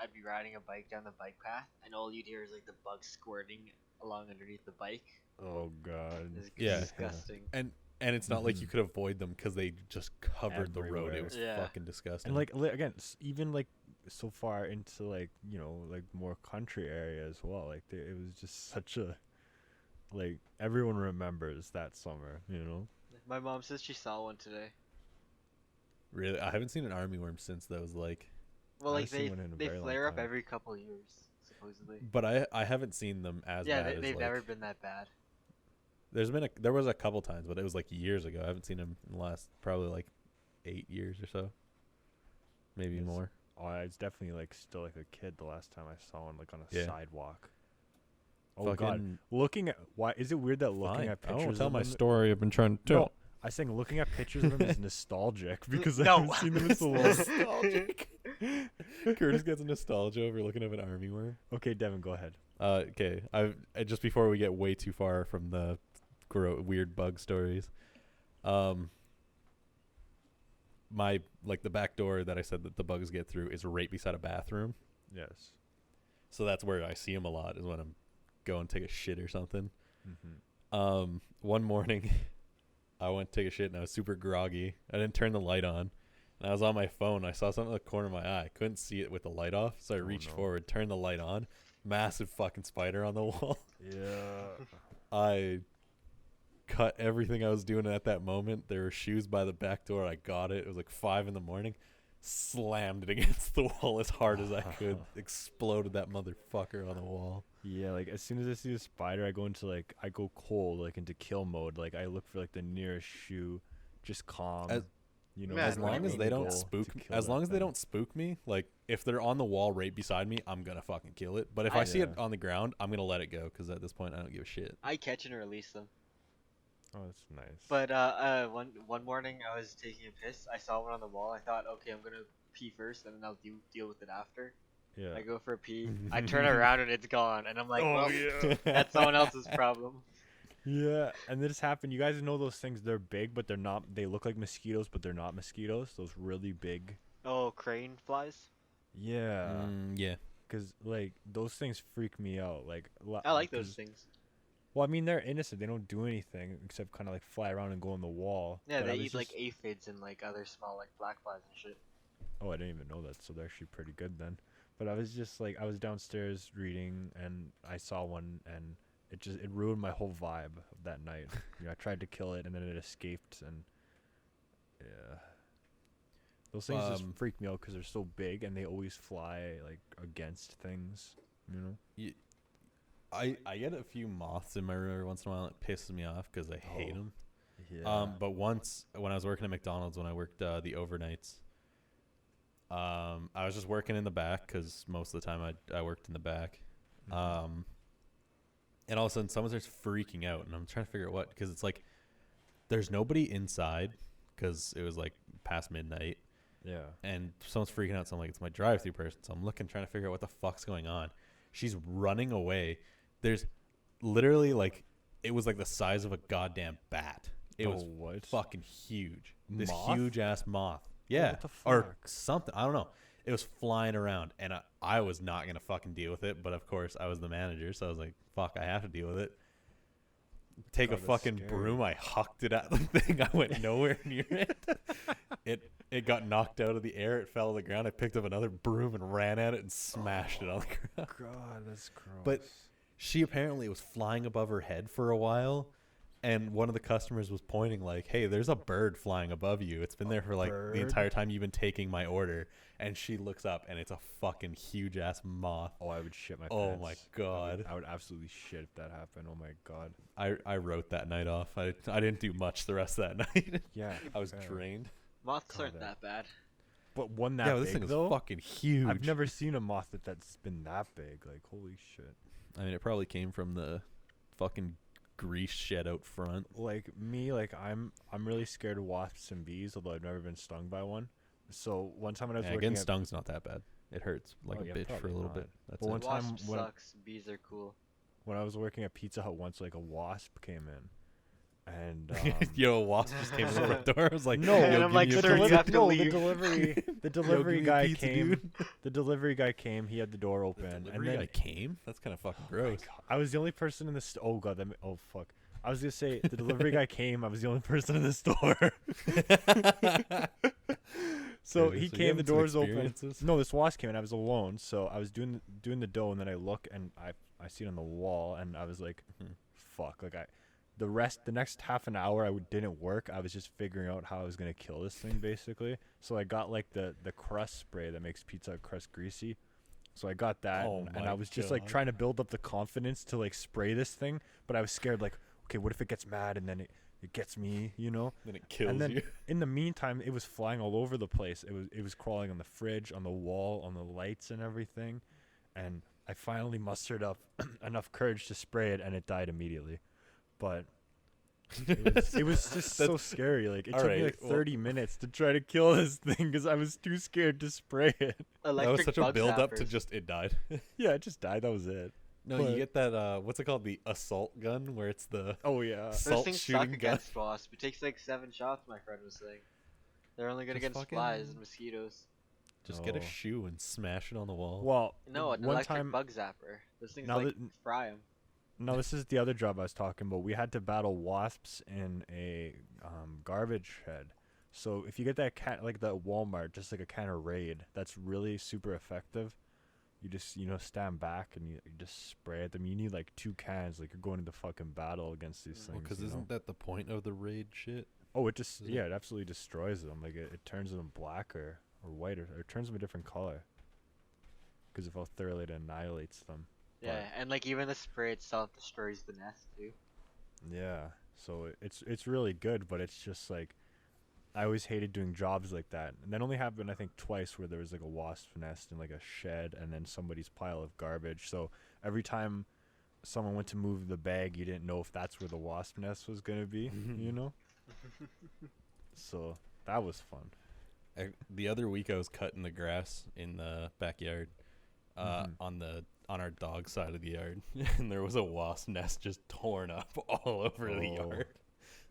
I'd be riding a bike down the bike path, and all you'd hear is like the bugs squirting along underneath the bike. Oh god. It's Yeah. disgusting. And it's not like you Mhm. could avoid them because they just covered the road. It Everywhere. was Yeah. fucking disgusting. And like again, even like so far into like like more country area as well. Like it was just such a like everyone remembers that summer. My mom says she saw one today. Really, I haven't seen an army worm since those like. Well, I like haven't seen one in a they very long flare up time. every couple years, supposedly. But I haven't seen them as Yeah, bad as they've like, never been that bad. there was a couple times, but it was like years ago. I haven't seen them in the last probably like 8 years or so, maybe Yes. more. Oh, I was definitely like still like a kid the last time I saw one like on a Yeah. sidewalk. Oh god, Fucking looking at why is it weird that looking fine. at I pictures? won't tell of my them, story. I've been trying to No, I was saying looking at pictures of them is nostalgic because I No. haven't seen them in so long. Nostalgic. Curtis gets nostalgia over looking at an army worm. Okay, Devin, go ahead. Okay, just before we get way too far from the weird bug stories, my like the back door that I said that the bugs get through is right beside a bathroom, Yes. so that's where I see them a lot. Is when I'm going to take a shit or something. Mm-hmm. One morning, I went to take a shit and I was super groggy. I didn't turn the light on. And I was on my phone. I saw something in the corner of my eye. I couldn't see it with the light off, so I Oh, reached no. forward, turned the light on. Massive fucking spider on the wall. Yeah. I cut everything I was doing at that moment. There were shoes by the back door. I got it. It was like 5 in the morning. Slammed it against the wall as hard as I could. Exploded that motherfucker on the wall. Yeah, like as soon as I see a spider, I go cold, like into kill mode. Like I look for like the nearest shoe, just calm. You know, Yeah, As what do you long as mean? they the don't goal spook, to kill as that long as they thing. don't spook me, like if they're on the wall right beside me, I'm gonna fucking kill it. But if I see it Yeah. on the ground, I'm gonna let it go because at this point I don't give a shit. Mm-hmm. I catch and release them. Oh, that's nice. But one morning I was taking a piss. I saw one on the wall. I thought, okay, I'm gonna pee first, and then I'll deal with it after. yeah. I go for a pee. I turn around and it's gone, and I'm like, Oh, well, yeah. that's someone else's problem. Yeah, and this happened. You guys know those things? They're big, but they're not. They look like mosquitoes, but they're not mosquitoes. Those really big. Oh, crane flies. Yeah, Yeah. because like those things freak me out. Like I like those things. Well, I mean, they're innocent. They don't do anything except kind of like fly around and go on the wall. Yeah, But I they was eat like just- aphids and like other small like black flies and shit. Oh, I didn't even know that. So they're actually pretty good then. But I was just like, I was downstairs reading and I saw one and it ruined my whole vibe of that night. You know, I tried to kill it and then it escaped and yeah. Those things just freak me out because they're so big and they always fly like against things. You know. I get a few moths in my room every once in a while. And it pisses me off because I hate them. Yeah. But once when I was working at McDonald's, when I worked the overnights, I was just working in the back because most of the time I worked in the back. And all of a sudden someone starts freaking out, and I'm trying to figure out what, because it's like there's nobody inside because it was like past midnight, Yeah. and someone's freaking out. So I'm like, it's my drive-through person. So I'm looking, trying to figure out what the fuck's going on. She's running away. There's literally like, it was like the size of a goddamn bat. It was what? fucking huge. This Moth? huge ass moth. Yeah. what the Or fuck? something. I don't know. It was flying around, and I was not going to fucking deal with it. But of course, I was the manager. So I was like, fuck, I have to deal with it. Take God, a that's fucking scary. broom. I hucked it at the thing. I went nowhere near it. It got knocked out of the air. It fell to the ground. I picked up another broom and ran at it and smashed it on the ground. God, that's gross. But she apparently was flying above her head for a while, and one of the customers was pointing like, hey, there's a bird flying above you. It's been there for like bird? the entire time you've been taking my order. And she looks up, and it's a fucking huge ass moth. Oh, I would shit my pants. Oh my God. I would absolutely shit if that happened. Oh my God. I wrote that night off. I didn't do much the rest of that night. Yeah. I was fair. drained. Moths God, aren't that- that bad. But one that Yeah, big this thing is though. fucking huge. I've never seen a moth that's been that big. Like holy shit. I mean, it probably came from the fucking grease shed out front. Like me, like I'm really scared of wasps and bees. Although I've never been stung by one. So one time when I was Yeah, working getting at, sung's not that bad. It hurts like Oh, a yeah, bitch for a probably little not. bit. That's But it. one time Wasp when- sucks. Bees are cool. when I was working at Pizza Hut once, like a wasp came in, and Yo, a wasp just came in the front door. I was like, No, yo, and give I'm like, me a sir, you pizza." have to no, leave. the delivery Yo, delivery give me a guy pizza, came. dude. The delivery guy came. He had the door open, and Delivery then guy came. That's kind of fucking Oh my gross. God. I was the only person in the oh god, oh fuck. I was gonna say the delivery guy came. I was the only person in the store. So he came. The doors open. No, this wasp came, and I was alone. So I was doing the dough, and then I look, and I see it on the wall, and I was like, Mhm. fuck. Like the next half an hour, didn't work. I was just figuring out how I was gonna kill this thing, basically. So I got like the crust spray that makes pizza crust greasy. So I got that, Oh and my I was just like God. trying to build up the confidence to like spray this thing, but I was scared like, okay, what if it gets mad and then it gets me, you know? Then it kills And then you. in the meantime, it was flying all over the place. It was crawling on the fridge, on the wall, on the lights and everything. And I finally mustered up enough courage to spray it, and it died immediately. But it was just so scary. Like it took me Alright, like well- 30 minutes to try to kill this thing because I was too scared to spray it. That was Electric such a bug build up to zappers. just it died. Yeah, it just died. That was it. No, But- you get that what's it called? The assault gun, where it's the Oh yeah. Those assault things suck shooting gun. against wasps. It takes like 7 shots, my friend was saying. They're only good Just against fucking- flies and mosquitoes. Just get a Oh. shoe and smash it on the wall. Well, No, an one electric time. bug zapper. Those things Now like that- fry 'em. No, this is the other job I was talking about. We had to battle wasps in a garbage shed. So if you get that can like the Walmart, just like a can of Raid, that's really super effective. You just stand back and you just spray at them. You need like 2 cans, like you're going into fucking battle against these things. Because you know? isn't that the point of the raid shit? Oh, it just isn't yeah, it absolutely destroys them. Like it turns them black or white or it turns them a different color. Because of how thoroughly it annihilates them. Yeah, and like even the spray itself destroys the nest too. Yeah, so it's really good, but it's just like I always hated doing jobs like that. And that only happened, I think, twice where there was like a wasp nest in like a shed and then somebody's pile of garbage. So every time someone went to move the bag, you didn't know if that's where the wasp nest was going to be, you know? So that was fun. The other week I was cutting the grass in the backyard, on our dog side of the yard, and there was a wasp nest just torn up all over the Oh, yard.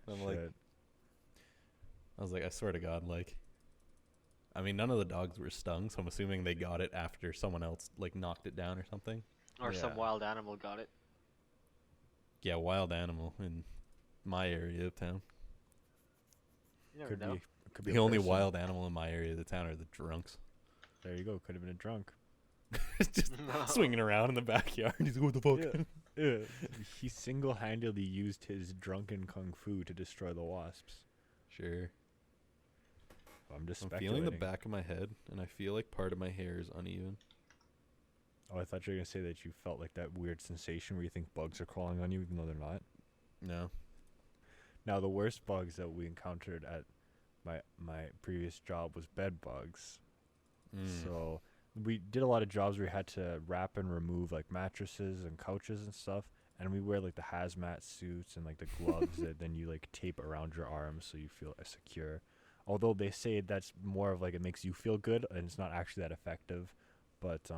I'm like, Shit. I was like, I swear to God, like, I mean, none of the dogs were stung, so I'm assuming they got it after someone else like knocked it down or something. Or some Yeah. wild animal got it. Yeah, wild animal in my area of town. You never Could know. be. Could be The a only person. wild animal in my area of the town are the drunks. There you go. Could have been a drunk. Just swinging around in the backyard. He's like, what the fuck? Yeah. He single-handedly used his drunken kung fu to destroy the wasps. Sure. I'm just I'm speculating. feeling the back of my head, and I feel like part of my hair is uneven. Oh, I thought you were gonna say that you felt like that weird sensation where you think bugs are crawling on you, even though they're not. No. Now, the worst bugs that we encountered at my previous job was bed bugs. Mm. So we did a lot of jobs where we had to wrap and remove like mattresses and couches and stuff, and we wear like the hazmat suits and like the gloves that then you like tape around your arms so you feel secure. Although they say that's more of like it makes you feel good and it's not actually that effective, but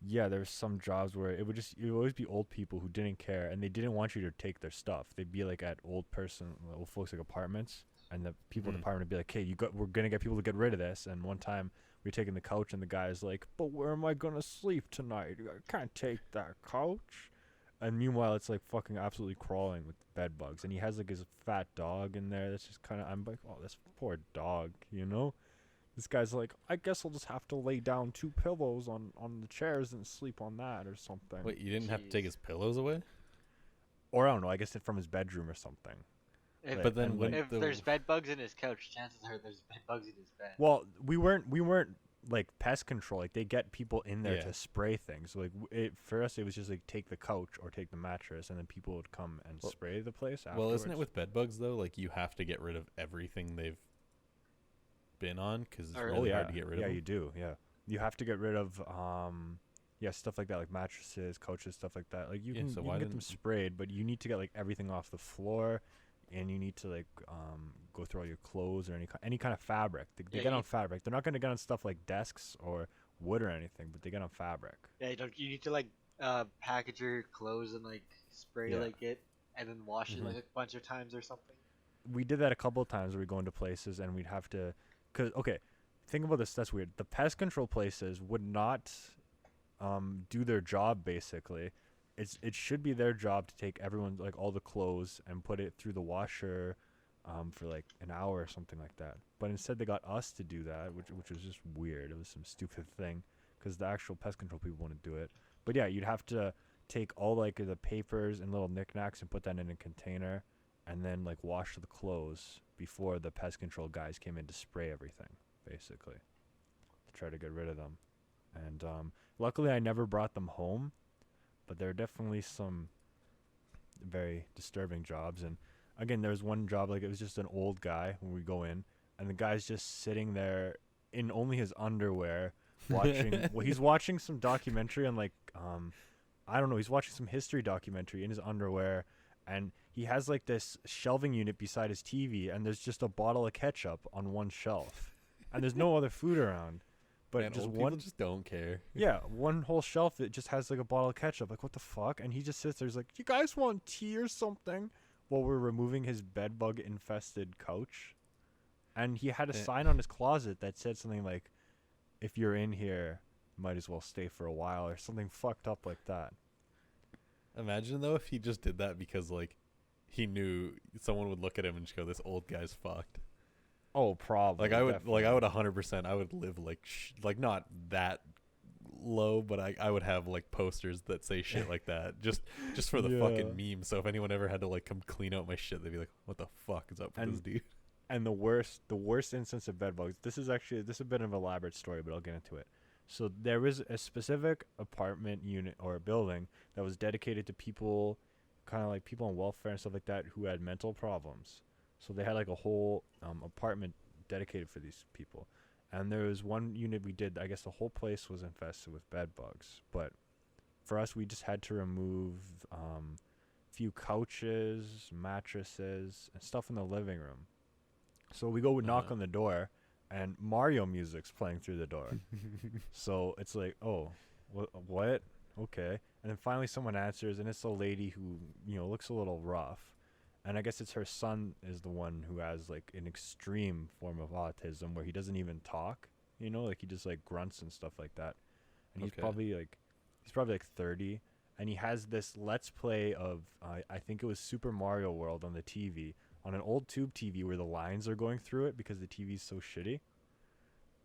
yeah, there's some jobs where it would always be old people who didn't care and they didn't want you to take their stuff. They'd be like at old folks like apartments, and the people in the Mm. apartment would be like, "Hey, we're gonna get people to get rid of this." And one time we were taking the couch, and the guy's like, "But where am I gonna sleep tonight? I can't take that couch." And meanwhile, it's like fucking absolutely crawling with bed bugs, and he has like his fat dog in there. That's just kind of I'm like, oh, this poor dog, you know. This guy's like, I guess I'll just have to lay down 2 pillows on the chairs and sleep on that or something. Wait, you didn't have to take Jeez. his pillows away? Or I don't know, I guess it from his bedroom or something. If, Right, But then and when if the, there's bed bugs in his couch, chances are there's bed bugs in his bed. Well, we weren't like pest control. Like they get people in there Yeah. to spray things. So, like for us, it was just like take the couch or take the mattress, and then people would come and Well- spray the place. well, isn't it afterwards. with bed bugs though? Like you have to get rid of everything they've been on because it's Or- really yeah, hard to get rid yeah, of. you them. do. Yeah, you have to get rid of stuff like that, like mattresses, couches, stuff like that. Like you Yeah, can, so you why can get them didn't- sprayed, but you need to get like everything off the floor, and you need to like go through all your clothes or any kind of fabric. They Yeah, get you- on fabric. They're not going to get on stuff like desks or wood or anything, but they get on fabric. Yeah, you need to like package your clothes and like spray Yeah. like it, and then wash it Mhm. like a bunch of times or something. We did that a couple of times where we go into places and we'd have to, okay, think about this. That's weird. The pest control places would not do their job. Basically, it should be their job to take everyone's like all the clothes and put it through the washer for like an hour or something like that. But instead, they got us to do that, which was just weird. It was some stupid thing because the actual pest control people wouldn't do it. But yeah, you'd have to take all like the papers and little knickknacks and put that in a container, and then like wash the clothes before the pest control guys came in to spray everything, basically, to try to get rid of them. And luckily, I never brought them home, but there are definitely some very disturbing jobs. And again, there was one job like it was just an old guy when we go in, and the guy's just sitting there in only his underwear, watching. Well, he's watching some documentary on like I don't know. He's watching some history documentary in his underwear, and he has like this shelving unit beside his TV, and there's just a bottle of ketchup on one shelf, and there's no other food around, but Man, just old one. people just don't care. Yeah, one whole shelf that just has like a bottle of ketchup. Like, what the fuck? And he just sits there. He's like, "You guys want tea or something?" While we're removing his bed bug infested couch, and he had a Eh. sign on his closet that said something like, "If you're in here, might as well stay for a while," or something fucked up like that. Imagine though if he just did that because like he knew someone would look at him and just go, "This old guy's fucked." Oh, probably. Like I would, like I would 100%. I would live like like not that low, but I would have like posters that say shit like that, just for the Yeah. fucking meme. So if anyone ever had to like come clean out my shit, they'd be like, "What the fuck is up with And this dude?" And the worst instance of bed bugs. This is a bit of an elaborate story, but I'll get into it. So there was a specific apartment unit or a building that was dedicated to people, kind of like people on welfare and stuff like that, who had mental problems. So they had like a whole apartment dedicated for these people. And there was one unit we did, I guess the whole place was infested with bed bugs. But for us, we just had to remove few couches, mattresses, and stuff in the living room. So we go knock Uh-huh. on the door, and Mario music's playing through the door. So it's like, oh, what? Okay. And then finally someone answers, and it's a lady who, looks a little rough. And I guess it's her son is the one who has like an extreme form of autism where he doesn't even talk, like he just like grunts and stuff like that. And Okay. he's probably like 30, and he has this let's play of I think it was Super Mario World on the TV, on an old tube TV where the lines are going through it because the TV's so shitty.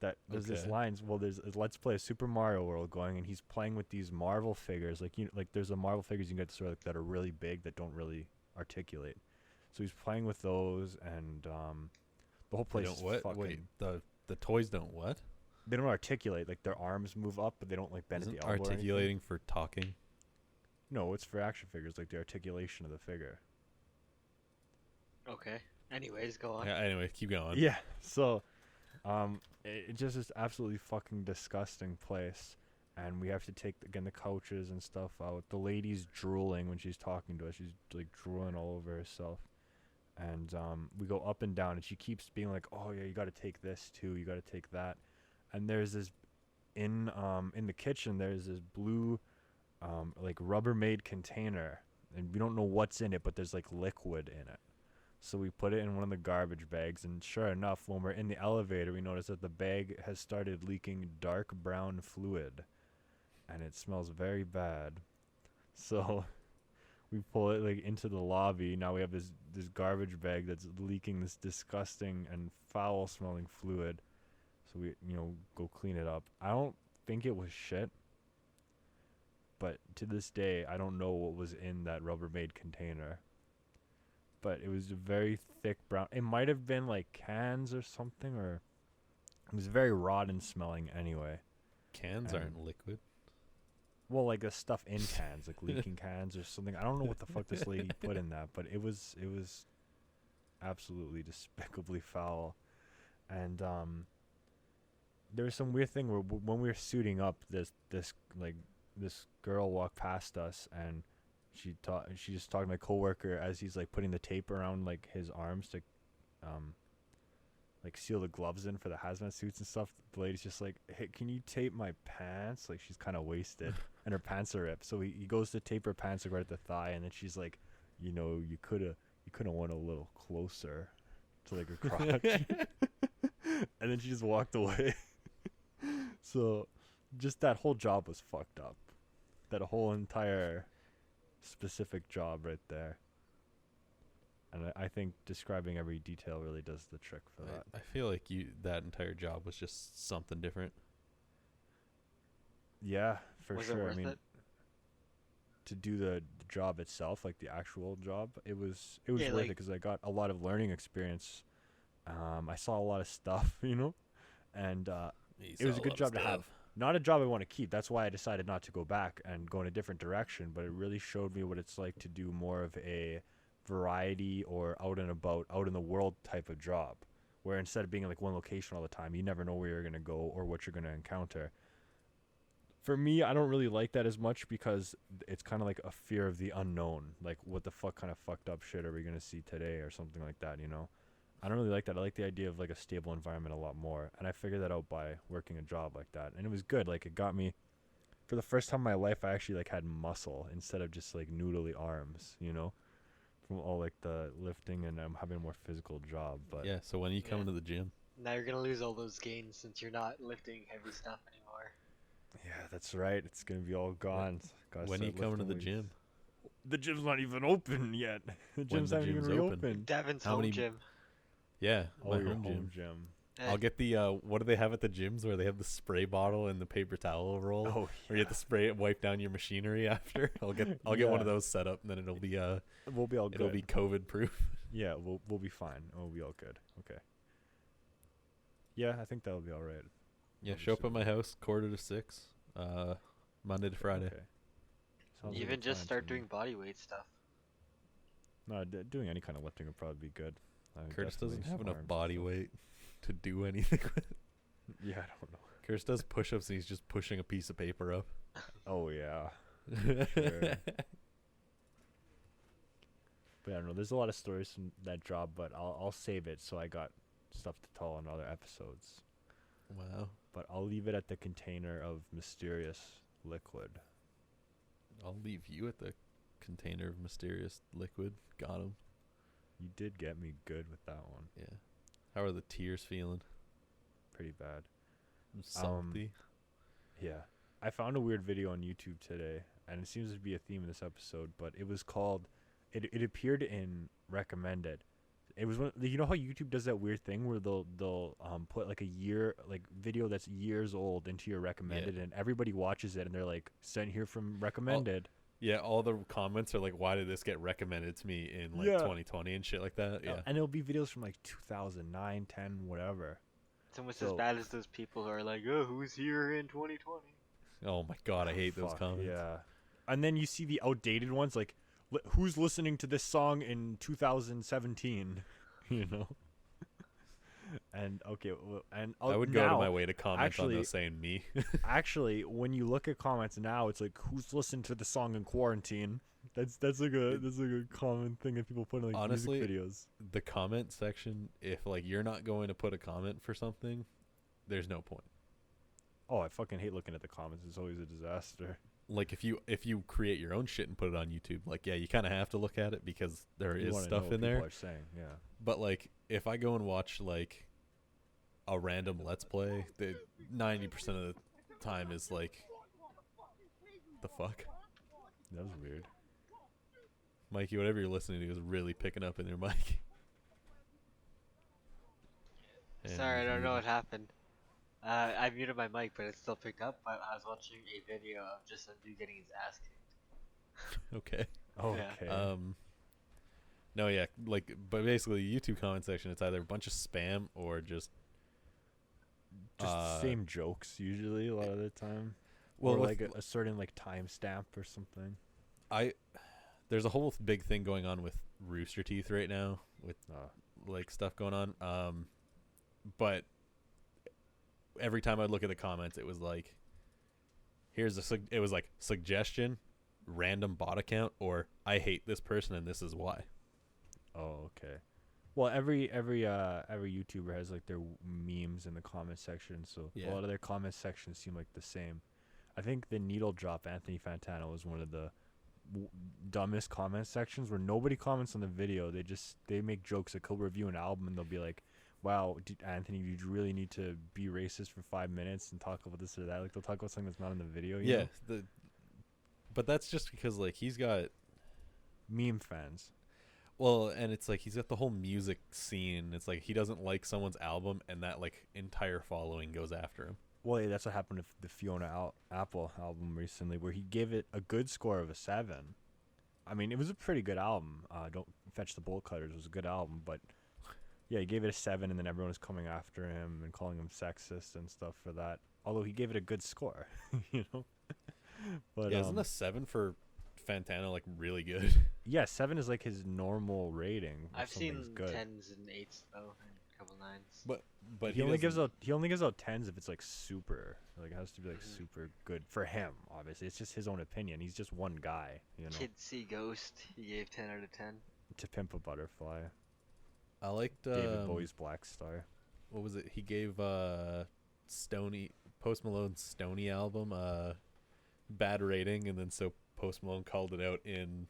That there's this Okay. lines. Well, there's a let's play a Super Mario World going, and he's playing with these Marvel figures. Like there's a Marvel figures you can get sort of that are really big that don't really articulate. So he's playing with those, and the whole They place don't is what? fucking. Wait, the toys don't what? They don't articulate. Like their arms move up, but they don't like bend Isn't at the elbow. or anything. articulating for talking? No, it's for action figures, like the articulation of the figure. Okay. Anyways, go on. Yeah, anyway, keep going. Yeah. So, it just is absolutely fucking disgusting place, and we have to take again the couches and stuff out. The lady's drooling when she's talking to us. She's like drooling all over herself, and we go up and down, and she keeps being like, "Oh yeah, you got to take this too. You got to take that." And there's this in the kitchen. There's this blue, like Rubbermaid container, and we don't know what's in it, but there's like liquid in it. So we put it in one of the garbage bags, and sure enough, when we're in the elevator, we notice that the bag has started leaking dark brown fluid, and it smells very bad. So we pull it like into the lobby. Now we have this garbage bag that's leaking this disgusting and foul smelling fluid. So we go clean it up. I don't think it was shit, but to this day I don't know what was in that Rubbermaid container. But it was a very thick brown. It might have been like cans or something, or it was very rotten smelling anyway. Cans And- aren't liquid. Well, like the stuff in cans, like leaking cans or something. I don't know what the fuck this lady put in that, but it was absolutely despicably foul. And there was some weird thing where when we were suiting up, this girl walked past us, and she just talked to my coworker as he's like putting the tape around like his arms to like seal the gloves in for the hazmat suits and stuff. The lady's just like, "Hey, can you tape my pants?" Like she's kind of wasted and her pants are ripped. So he goes to tape her pants like right at the thigh, and then she's like, you could have went a little closer to like her crotch. And then she just walked away. So just that whole job was fucked up. That whole entire specific job right there. And I think describing every detail really does the trick for that. I feel like that entire job was just something different. Yeah, for Was sure. it I worth mean, it? to do the job itself, like the actual job, it was Yeah, worth it like- because I got a lot of learning experience. I saw a lot of stuff, and it was a good job to have. Not a job I want to keep. That's why I decided not to go back and go in a different direction. But it really showed me what it's like to do more of a variety or out and about, out in the world type of job, where instead of being in like one location all the time, you never know where you're gonna go or what you're gonna encounter. For me, I don't really like that as much because it's kind of like a fear of the unknown. Like, what the fuck kind of fucked up shit are we gonna see today or something like that, I don't really like that. I like the idea of like a stable environment a lot more, and I figured that out by working a job like that, and it was good. Like, it got me, for the first time in my life, I actually like had muscle instead of just like noodly arms, from all like the lifting, and I'm having a more physical job. But Yeah, so when are you Yeah. coming to the gym? Now you're gonna lose all those gains since you're not lifting heavy stuff anymore. yeah, that's right. It's gonna be all gone. Gotta When are you start coming to the lifting weights. gym? The gym's not even open yet. The gyms the haven't even gym's open? reopened. Devin's How home many- gym. Yeah, Oh, my your home gym. Eh, I'll get the what do they have at the gyms where they have the spray bottle and the paper towel roll? Oh, Where you have to spray it, wipe down your machinery after. I'll get one Yeah. of those set up, and then it'll be we'll be all good. it'll be COVID proof. Yeah, we'll be fine. We'll be all good. Okay. Yeah, I think that'll be all right. Yeah, That'll be show up at super. my house 5:45, Monday to Friday. Okay. Sounds like a even just plan start to me. doing body weight stuff. No, doing any kind of lifting would probably be good. Curtis doesn't definitely have enough smarms body himself. weight to do anything. Yeah, I don't know. Curtis does push-ups and he's just pushing a piece of paper up. Oh yeah. Sure. But I don't know. There's a lot of stories from that job, but I'll save it so I got stuff to tell on other episodes. Wow. But I'll leave it at the container of mysterious liquid. I'll leave you at the container of mysterious liquid. Got him. You did get me good with that one. Yeah. How are the tears feeling? Pretty bad. Salty. Yeah. I found a weird video on YouTube today, and it seems to be a theme in this episode, but it was called, it appeared in recommended. It was one, you know how YouTube does that weird thing where they'll put like a year, like video that's years old into your recommended, and everybody watches it and they're like, sent here from recommended. Yeah, all the comments are like, why did this get recommended to me in like Yeah. 2020 and shit like that? Yeah. And it'll be videos from like 2009, 10, whatever. It's almost So- as bad as those people who are like, oh, who's here in 2020? Oh my god, I hate those Fuck, comments. Yeah. And then you see the outdated ones, like, who's listening to this song in 2017? You know? And, okay, and I would go now, to my way to comment on actually- those saying me. actually, when you look at comments now, it's like, who's listening to the song in quarantine? That's like a common thing that people put in like Honestly, music videos. The comment section, if like you're not going to put a comment for something, there's no point. Oh, I fucking hate looking at the comments. It's always a disaster. Like if you create your own shit and put it on YouTube, like yeah, you kind of have to look at it because there You is wanna know stuff what in people there. are saying, yeah. But like if I go and watch like a random let's play, the 90% of the time is like the fuck. That was weird. Mikey, whatever you're listening to is really picking up in your mic. Sorry, I And don't know you- what happened. I muted my mic, but it still picked up. But I was watching a video of just some dude getting his ass kicked. Okay. Okay. No, yeah, like, but basically, YouTube comment section, it's either a bunch of spam or just Just the same jokes usually a lot of the time. well, Or with- like a certain like timestamp or something. there's a whole big thing going on with Rooster Teeth right now with like stuff going on. But every time I'd look at the comments, it was like, it was like suggestion, random bot account, or I hate this person and this is why. Oh, okay. Well, every YouTuber has like their memes in the comment section, so Yeah. a lot of their comment sections seem like the same. I think the needle drop Anthony Fantano was one of the dumbest comment sections where nobody comments on the video. They make jokes. Like he'll review an album and they'll be like, "Wow, Anthony, you really need to be racist for 5 minutes and talk about this or that." Like they'll talk about something that's not in the video. You Yeah, know? but that's just because like he's got Meme fans. well, and it's like he's got the whole music scene. It's like he doesn't like someone's album, and that like entire following goes after him. Well, yeah, that's what happened with the Fiona Apple album recently, where he gave it a good score of a 7. I mean, it was a pretty good album. Don't Fetch the Bolt Cutters was a good album, but yeah, he gave it a 7, and then everyone was coming after him and calling him sexist and stuff for that. Although he gave it a good score, you know. But Yeah, isn't a 7 for Fantano like really good? yeah, 7 is like his normal rating. if I've seen something's good. 10s and 8s though, and a couple 9s. But he only gives doesn't- out 10s if it's like super, like it has to be like Mhm. super good for him. Obviously, it's just his own opinion. He's just one guy, you know. Kid See Ghost, he gave 10 out of 10. To Pimp a Butterfly, I liked David Bowie's Black Star. what was it? He gave Post Malone's Stoney album bad rating, and then so Post Malone called it out in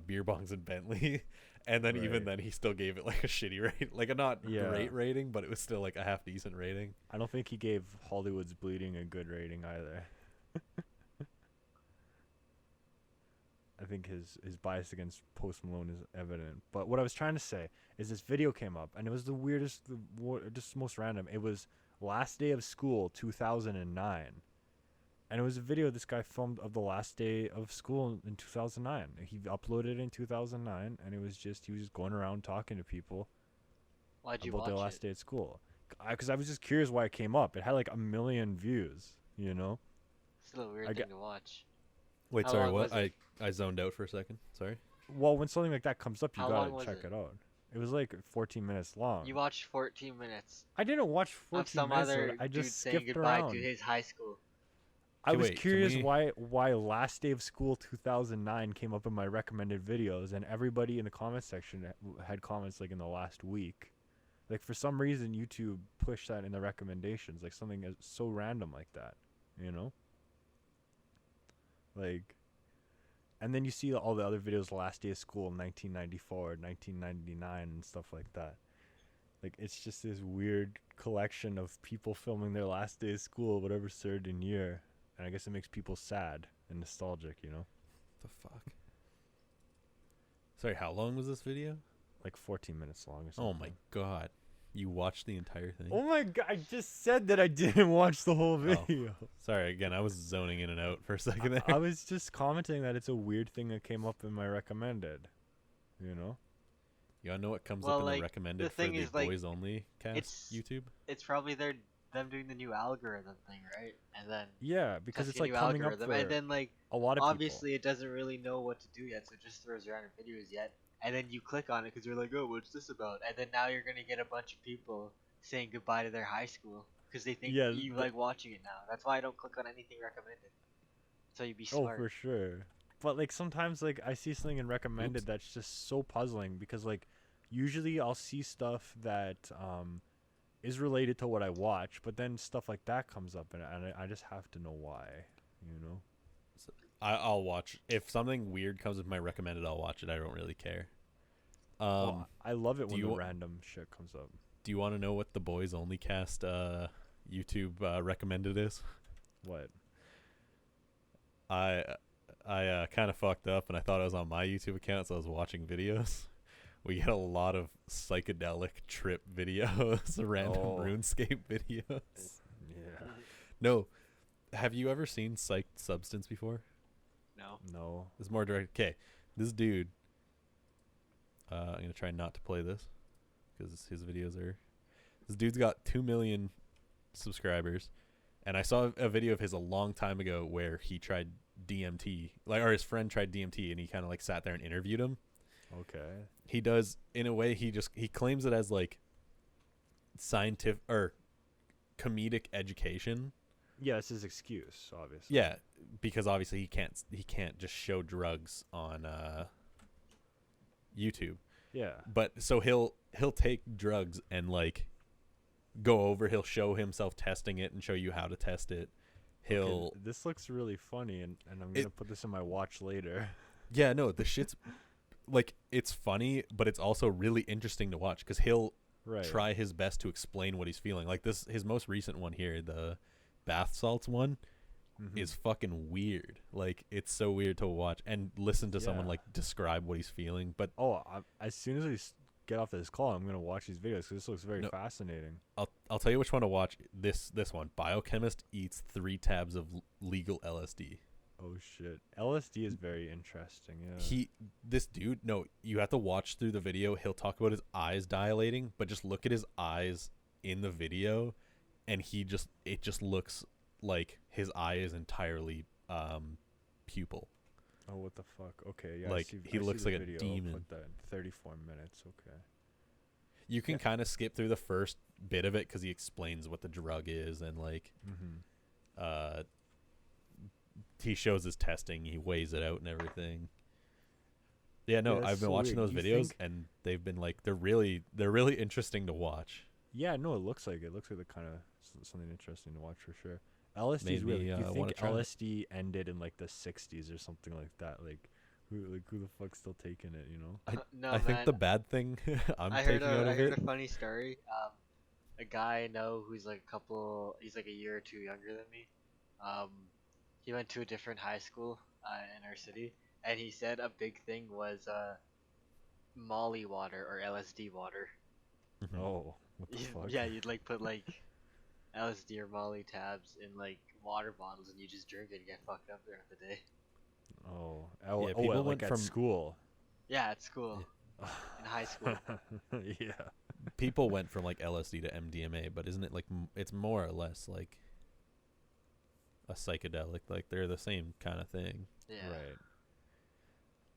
Beer Bongs and Bentley, and then even Right. then he still gave it like a shitty rate, like a not Yeah. great rating, but it was still like a half decent rating. I don't think he gave Hollywood's Bleeding a good rating either. I think his bias against Post Malone is evident. But what I was trying to say is this video came up, and it was the weirdest, just most random. It was last day of school, 2009. And it was a video this guy filmed of the last day of school in 2009. He uploaded it in 2009, and he was just going around talking to people Why'd you about their watch last it? day at school. Because I was just curious why it came up. It had like 1 million views, you know? Still a weird I thing got- to watch. Wait, How sorry, long what? was it? I zoned out for a second. Sorry. Well, when something like that comes up, you How long gotta was check it? it out. It was like 14 minutes long. You watched 14 minutes I didn't watch of 14 some minutes. other I dude just saying skipped goodbye around. to his high school. I Okay, was wait, can curious we- why Last Day of School 2009 came up in my recommended videos, and everybody in the comment section had comments like in the last week. Like for some reason, YouTube pushed that in the recommendations, like something so random like that, you know? Like, and then you see all the other videos, Last Day of School in 1994, 1999, and stuff like that. Like, it's just this weird collection of people filming their last day of school, whatever certain year. And I guess it makes people sad and nostalgic, you know? The fuck? Sorry, how long was this video? Like 14 minutes long or Oh something. my god. You watched the entire thing? Oh my god, I just said that I didn't watch the whole video. Sorry, again, I was zoning in and out for a second there. I was just commenting that it's a weird thing that came up in my recommended, you know? You wanna know what comes Well, up in like, the recommended the for thing the is, like, boys only cast it's- YouTube? It's probably them doing the new algorithm thing, right? And then Yeah, because it's testing like a new coming up algorithm, for and then like a lot of obviously it doesn't really know what to do yet, so it just throws random videos yet. And then you click on it because you're like, oh, what's this about? And then now you're gonna get a bunch of people saying goodbye to their high school because they think Yeah, you like watching it now. That's why I don't click on anything recommended. So you be people. smart. Oh, for sure. But like sometimes like I see something in recommended Oops. that's just so puzzling because like usually I'll see stuff that is related to what I watch, but then stuff like that comes up and I just have to know why, you know? I'll watch. If something weird comes with my recommended, I'll watch it. I don't really care. Well, I love it do when you the wa- random shit comes up. Do you want to know what the boys only cast YouTube recommended is? What? I kind of fucked up and I thought I was on my YouTube account, so I was watching videos. We get a lot of psychedelic trip videos, random Oh. RuneScape videos. Yeah. No, have you ever seen Psyched Substance before? No. No. It's more direct. Okay, this dude. I'm gonna try not to play this because his videos are. This dude's got 2 million subscribers, and I saw a video of his a long time ago where he tried DMT, or his friend tried DMT, and he kind of like sat there and interviewed him. Okay. He does, in a way, he claims it as like scientific or comedic education. Yeah, it's his excuse, obviously. Yeah, because obviously he can't just show drugs on YouTube. Yeah. But so he'll take drugs and like he'll show himself testing it and show you how to test it. He'll Okay, this looks really funny, and I'm It- gonna put this in my watch later. yeah, no, the shit's like it's funny, but it's also really interesting to watch because he'll Right. try his best to explain what he's feeling. Like his most recent one here, the bath salts one, Mhm. is fucking weird. Like it's so weird to watch and listen to someone Yeah. like describe what he's feeling. But As soon as we get off this call, I'm gonna watch these videos because this looks very No. fascinating. I'll tell you which one to watch. This one, biochemist eats 3 tabs of legal LSD. Oh shit, LSD is very interesting. Yeah. This dude, no, you have to watch through the video. He'll talk about his eyes dilating, but just look at his eyes in the video, and it just looks like his eye is entirely pupil. Oh, what the fuck? Okay, yeah. Like, he looks like a I'll demon. put that in 34 minutes. Okay. You can Yeah. kind of skip through the first bit of it because he explains what the drug is and like Mm-hmm. he shows his testing, he weighs it out and everything. Yeah, no, that's I've been so watching weird. those You videos think- and they've been like they're really interesting to watch. Yeah, no, it looks like the kind of something interesting to watch for sure. LSD is Made weird. me, Do you wanna think try it. LSD ended in like the 60s or something like that? Like who the fuck's still taking it? You know? No, I think man. the bad thing I'm I heard taking out I of heard it. a funny story. A guy I know who's like he's like a year or two younger than me. He went to a different high school in our city, and he said a big thing was Molly water or LSD water. Mhm. Oh, what the fuck? Yeah, you'd like put like LSD or Molly tabs in like water bottles, and you just drink it and get fucked up throughout the day. Oh, Yeah, oh, people like went at from- school. Yeah, at school, in high school. Yeah. People went from like LSD to MDMA, but isn't it like it's more or less like a psychedelic? Like they're the same kind of thing. Yeah. Right.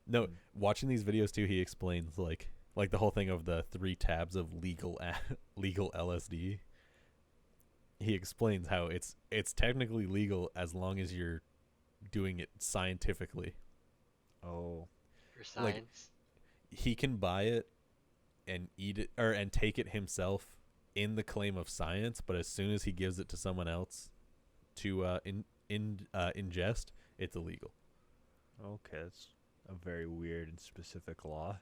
No, watching these videos too, he explains like like the whole thing of the 3 tabs of legal LSD. He explains how it's technically legal as long as you're doing it scientifically. Oh. For science. He can buy it and eat it and take it himself in the claim of science, but as soon as he gives it to someone else to ingest, it's illegal. Okay, that's a very weird and specific law.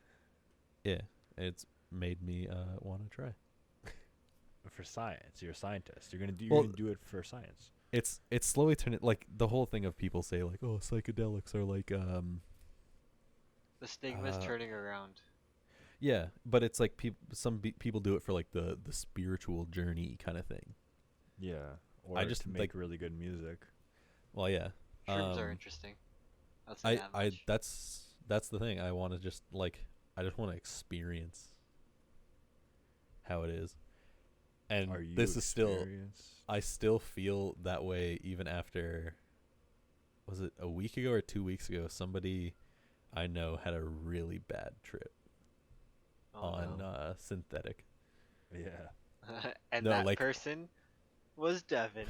Yeah, it's made me want to try. For science, you're a scientist. You're gonna Well, do it for science. It's slowly turning, like the whole thing of people say like, oh, psychedelics are like The stigma's turning around. yeah, but it's like people do it for like the spiritual journey kind of thing. Yeah. Or I just, to make like- really good music. Well, yeah. Shrooms are Um, interesting. I'll say that I much. that's the thing. I want to just I just want to experience how it is. And Are you this is still, experienced? I still feel that way even after, was it a week ago or 2 weeks ago, somebody I know had a really bad trip Oh, on no. synthetic. Yeah. And No, that like- person was Devin.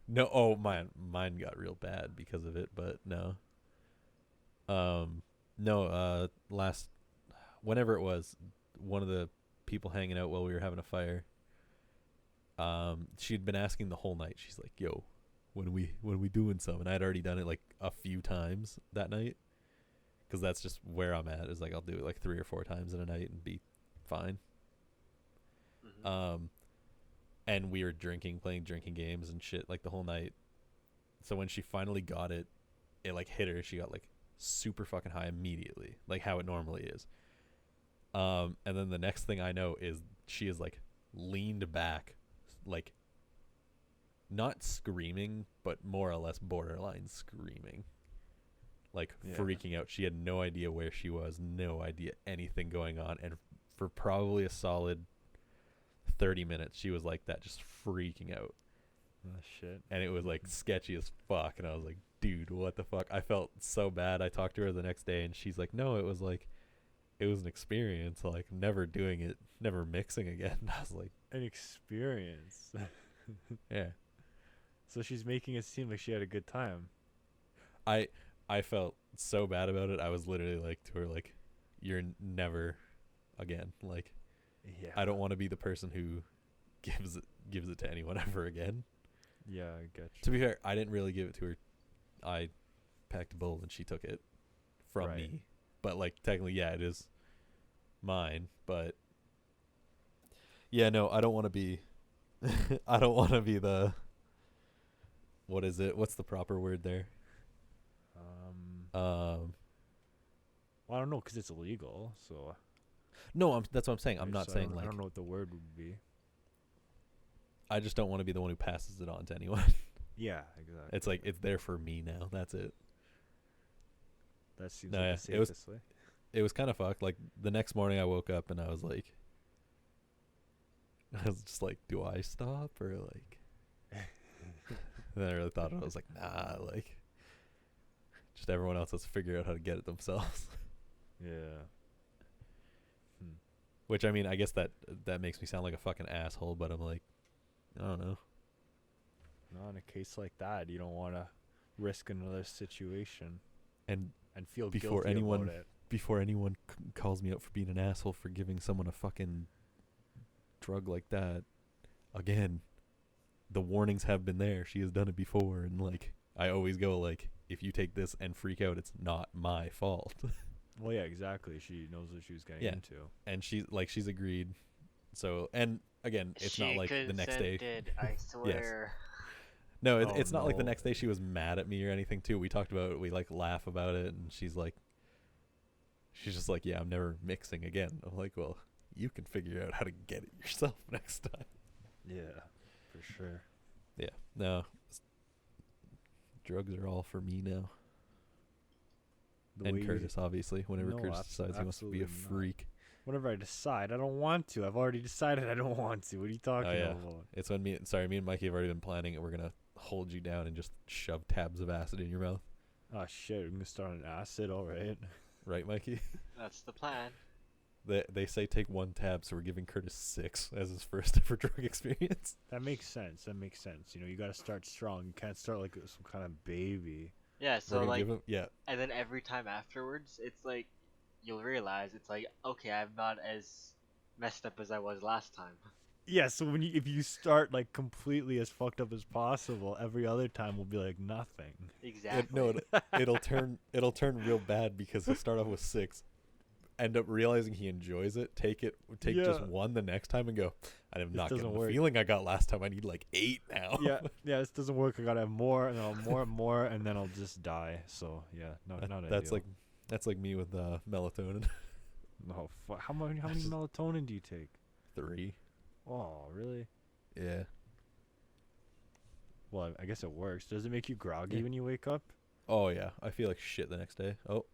No, oh, mine got real bad because of it, but no. Last, whenever it was, one of the people hanging out while we were having a fire, she'd been asking the whole night. She's like, yo, when we doing some? And I'd already done it like a few times that night, because that's just where I'm at, is like I'll do it like 3 or 4 times in a night and be fine. Mhm. And we were playing drinking games and shit like the whole night. So when she finally got it, it like hit her. She got like super fucking high immediately, like how it normally is. And then the next thing I know is she is like leaned back, like not screaming, but more or less borderline screaming, like Yeah. freaking out. She had no idea where she was, no idea anything going on. And for probably a solid 30 minutes she was like that, just freaking out, Oh, shit. and it was like sketchy as fuck. And I was like, dude, what the fuck? I felt so bad. I talked to her the next day and she's like, no, it was an experience, like never doing it, never mixing again. I was like, An experience. yeah. So she's making it seem like she had a good time. I felt so bad about it. I was literally like to her, like, you're never again, like, Yeah. I don't want to be the person who gives it to anyone ever again. Yeah, I get you. To be fair, I didn't really give it to her. I packed a bowl and she took it from Right. me. But like technically, yeah, it is mine. But yeah, no, I don't want to be. I don't want to be the. What is it? What's the proper word there? Well, I don't know, 'cause it's illegal. So No, that's what I'm saying. I'm I not just- I saying don't- like. I don't know what the word would be. I just don't want to be the one who passes it on to anyone. Yeah, exactly. It's like it's there for me now. That's it. That seems No, like yeah, the it was- safest way. It was kind of fucked. Like the next morning, I woke up and I was like, I was just like, do I stop or like? And then I really thought, I was like, nah, like, just everyone else has to figure out how to get it themselves. Yeah. Which I mean, I guess that makes me sound like a fucking asshole, but I'm like, I don't know. No, in a case like that, you don't want to risk another situation And and feel Before guilty anyone- about it. before anyone calls me out for being an asshole for giving someone a fucking drug like that, again, the warnings have been there. She has done it before, and like I always go like, if you take this and freak out, it's not my fault. Well, yeah, exactly. She knows what she was getting Yeah. into. And she's agreed. So, and again, it's not She like the next day. consented, I swear. No, Oh, it's not like the no. next day she was mad at me or anything too. We talked about it. We like laugh about it, and she's just like, yeah, I'm never mixing again. I'm like, well, you can figure out how to get it yourself next time. Yeah, for sure. Yeah, no, drugs are all for me now. The And way you- Curtis, obviously, whenever No, Curtis decides he wants to be a absolutely not. freak. Whenever I decide, I don't want to. I've already decided I don't want to. What are you talking yeah. about? It's when me and Mikey have already been planning it. We're gonna hold you down and just shove tabs of acid in your mouth, Oh shit, I'm gonna start on acid. All right. right, Mikey? That's the plan. They say take 1 tab, so we're giving Curtis 6 as his first ever drug experience. That makes sense. That makes sense. You know, you got to start strong. You can't start like some kind of baby. Yeah, We're so gonna like, give him, yeah. and then every time afterwards, it's like you'll realize it's like, okay, I'm not as messed up as I was last time. Yeah, so if you start like completely as fucked up as possible, every other time will be like nothing. Exactly. It'll turn real bad because he'll start off with 6, end up realizing he enjoys it, take just Yeah. 1 the next time and go, I am not doesn't getting the work. feeling I got last time. I need like 8 now. Yeah, this doesn't work. I gotta have more, and then I'll more and more, and then I'll just die. So yeah, not That's ideal. that's like me with melatonin. No, how many just- melatonin do you take? 3. Oh, really? Yeah. Well, I guess it works. Does it make you groggy Yeah. when you wake up? Oh yeah, I feel like shit the next day. Oh,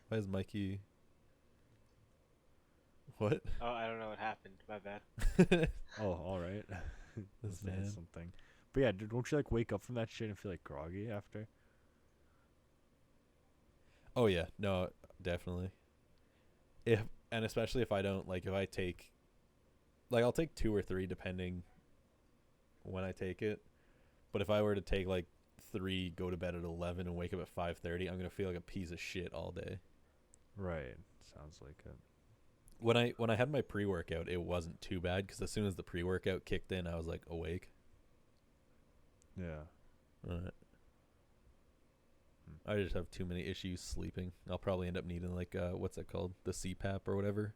why is Mikey? What? Oh, I don't know what happened. My bad. Oh, all right. This That's man. something. But yeah, don't you like wake up from that shit and feel like groggy after? Oh yeah, no, definitely. And especially if I don't if I take, I'll take 2 or 3 depending when I take it. But if I were to take 3, go to bed at 11 and wake up at 5:30, I'm gonna feel like a piece of shit all day. Right. Sounds like it. When I had my pre-workout, it wasn't too bad because as soon as the pre-workout kicked in, I was like awake. Yeah. Alright. I just have too many issues sleeping. I'll probably end up needing what's that called? The CPAP or whatever.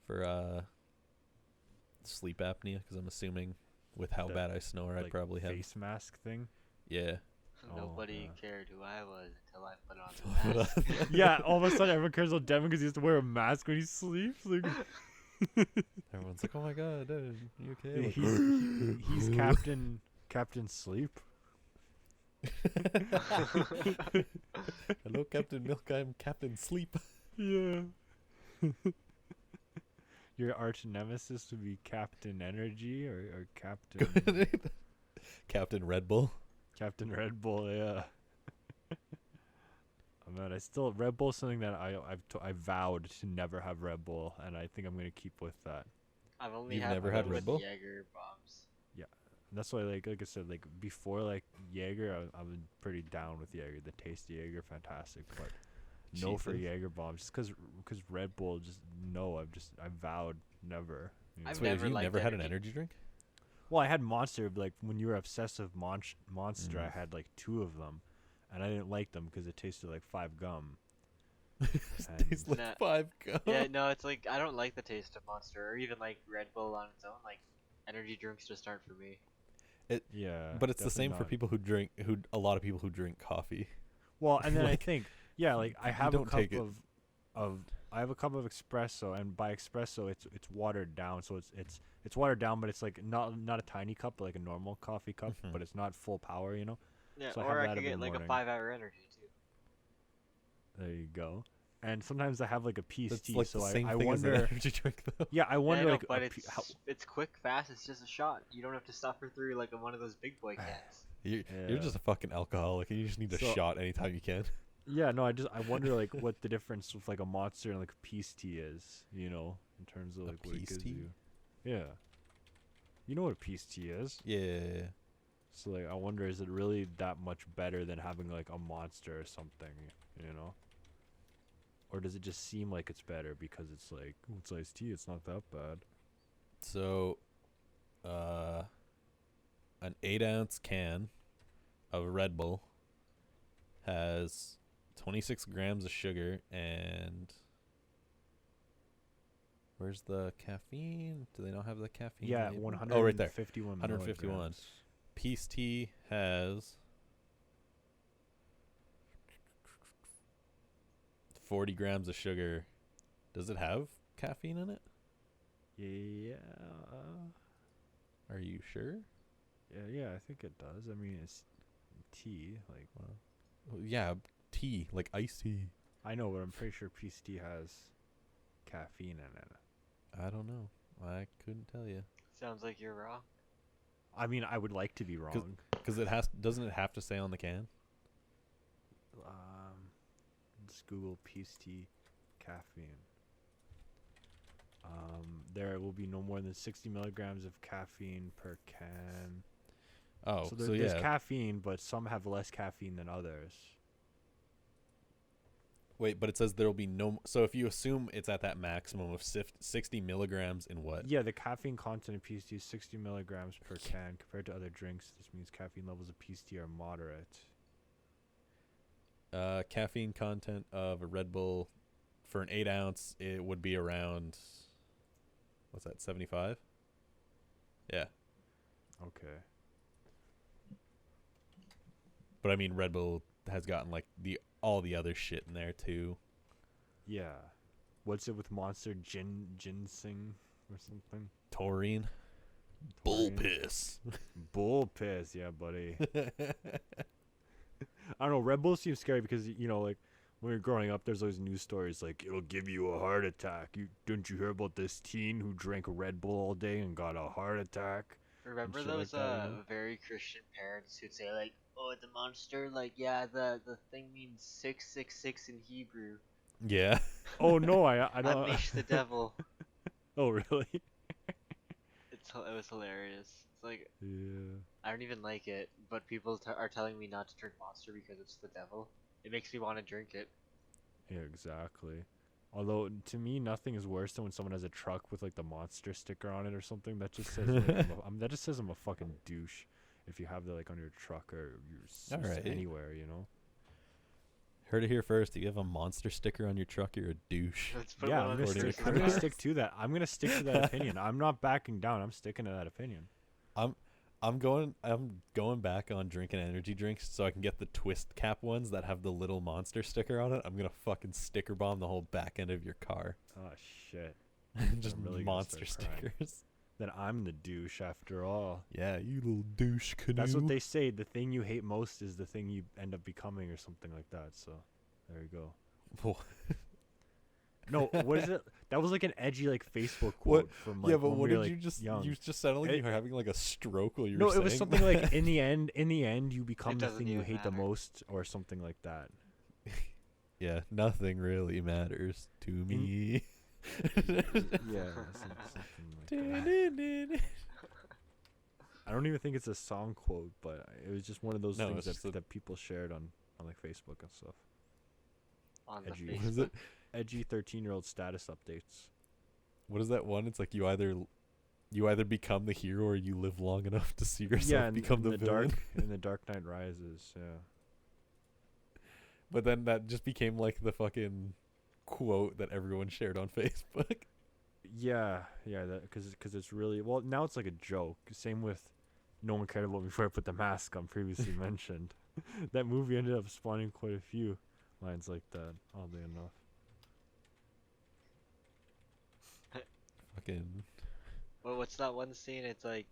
For sleep apnea, because I'm assuming with how The, bad I snore, I'd like, probably have. face mask thing. Yeah. Nobody yeah. cared who I was until I put on the mask. Yeah, all of a sudden everyone cares about Devin because he has to wear a mask when he sleeps. Like, Everyone's like, "Oh my god, Devin, you okay?" he's Captain Sleep. Hello, Captain Milk. I'm Captain Sleep. Yeah. Your arch nemesis would be Captain Energy or Captain Captain Red Bull. Captain Red Bull. Yeah. Oh, man, Red Bull's something that I vowed to never have Red Bull, and I think I'm gonna keep with that. I've only You've had never one had with Red Bull? Jaeger bombs. And that's why, like I said, before Jaeger, I'm pretty down with Jaeger. The taste of Jaeger, fantastic, but no for Jesus. Jaeger bombs. Just because Red Bull, just no. I vowed never. You know? I've So wait, have never you liked never had an energy. energy drink? Well, I had Monster, but when you were obsessive Monster, I Mm. had 2 of them, and I didn't like them because it tasted like 5 gum. It And- tastes like Nah. 5 gum. Yeah, no, it's like I don't like the taste of Monster or even Red Bull on its own. Energy drinks just aren't for me. Yeah, But it's the definitely same for not. people a lot of people who drink coffee. Well, and then I like, think, yeah, I have a don't cup take it. I have a cup of espresso, and by espresso, it's watered down, so it's watered down, but it's not a tiny cup, but like a normal coffee cup, Mhm. but it's not full power, you know. Yeah, So I or have I that could every get a morning. 5-hour energy too. There you go. And sometimes I have a peace That's tea, like so the same I thing as an wonder. energy drink, though. Yeah, I wonder Yeah, I know, but a it's how, it's quick, fast. It's just a shot. You don't have to suffer through one of those big boy cans. You're Yeah. just a fucking alcoholic, and you just need a So- shot anytime you can. yeah, no, I wonder what the difference with a Monster and a peace tea is, you know, in terms of A what it peace gives tea? you. Yeah. You know what a peace tea is? Yeah. So I wonder, is it really that much better than having a Monster or something, you know? Or does it just seem like it's better because it's it's iced tea, it's not that bad. So, an 8-ounce can of Red Bull has 26 grams of sugar and. Where's the caffeine? Do they not have the caffeine? Yeah, label? 151 Oh, right there. 151. 151. Peace tea has 40 grams of sugar. Does it have caffeine in it? Yeah. Are you sure? Yeah, I think it does. I mean, it's tea. Well, yeah, tea, like iced tea. I know, but I'm pretty sure peace tea has caffeine in it. I don't know. I couldn't tell you. Sounds like you're wrong. I mean, I would like to be wrong. Because doesn't it have to say on the can? Just Google peace tea caffeine. There will be no more than 60 milligrams of caffeine per can. Oh, so, so there's yeah. caffeine, but some have less caffeine than others. Wait, but it says there'll be no. So if you assume it's at that maximum of 60 milligrams in what? Yeah, the caffeine content of PST is 60 milligrams per can. Compared to other drinks, this means caffeine levels of PST are moderate. Caffeine content of a Red Bull for an 8 ounce, it would be around. What's that? 75. Yeah, Okay. but I mean Red Bull has gotten like all the other shit in there too. Yeah. What's it with Monster ginseng or something? Taurine. Bull Taurine? piss. Bull piss, yeah, buddy. I don't know. Red Bull seems scary because like when you're growing up, there's always news stories like it'll give you a heart attack. Didn't you hear about this teen who drank a Red Bull all day and got a heart attack? Remember shit like those that, you know? very Christian parents who'd say like, "Oh, the monster, like yeah, the thing means 666 in Hebrew. Yeah. Oh no, I don't. Unleash the devil." Oh really? It was hilarious. It's like Yeah. I don't even like it, but people are telling me not to drink Monster because it's the devil. It makes me want to drink it. Yeah, exactly. Although to me, nothing is worse than when someone has a truck with like the Monster sticker on it or something. That just says like, that just says I'm a fucking douche. If you have that like on your truck or Alright. anywhere, Heard it here first. If you have a monster sticker on your truck, you're a douche. Let's put Yeah, one I'm on gonna, the According to stick, sticker I'm gonna cars. stick to that. I'm gonna stick to that opinion. I'm not backing down. I'm sticking to that opinion. I'm going back on drinking energy drinks so I can get the twist cap ones that have the little monster sticker on it. I'm gonna fucking sticker bomb the whole back end of your car. Oh shit. Just I'm really gonna monster start crying. stickers. Then I'm the douche after all. Yeah, you little douche canoe. That's what they say. The thing you hate most is the thing you end up becoming, or something like that. So, there you go. No, what is it? That was like an edgy like Facebook quote What? from like Yeah, but when what we did were, you like, just? young. You just sounded like It- you were having like a stroke while you No, were saying it was something that. like in the end you become the doesn't thing you even hate the matter. most, or something like that. Yeah, nothing really matters to me. Yeah, something like that. I don't even think it's a song quote, but it was just one of those No, things it's just a- that people shared on like Facebook and stuff. On the Edgy. Facebook. What is it? Edgy 13-year-old status updates. What is that one? It's like you either become the hero or you live long enough to see yourself in, become in the the villain. dark in the Dark Knight Rises. Yeah. But then that just became like the fucking quote that everyone shared on Facebook. Yeah, that because it's really well now it's like a joke. Same with No One Cared About Me Before I Put the Mask on, previously mentioned. That movie ended up spawning quite a few lines like that, oddly enough. Fucking Well, what's that one scene? It's like,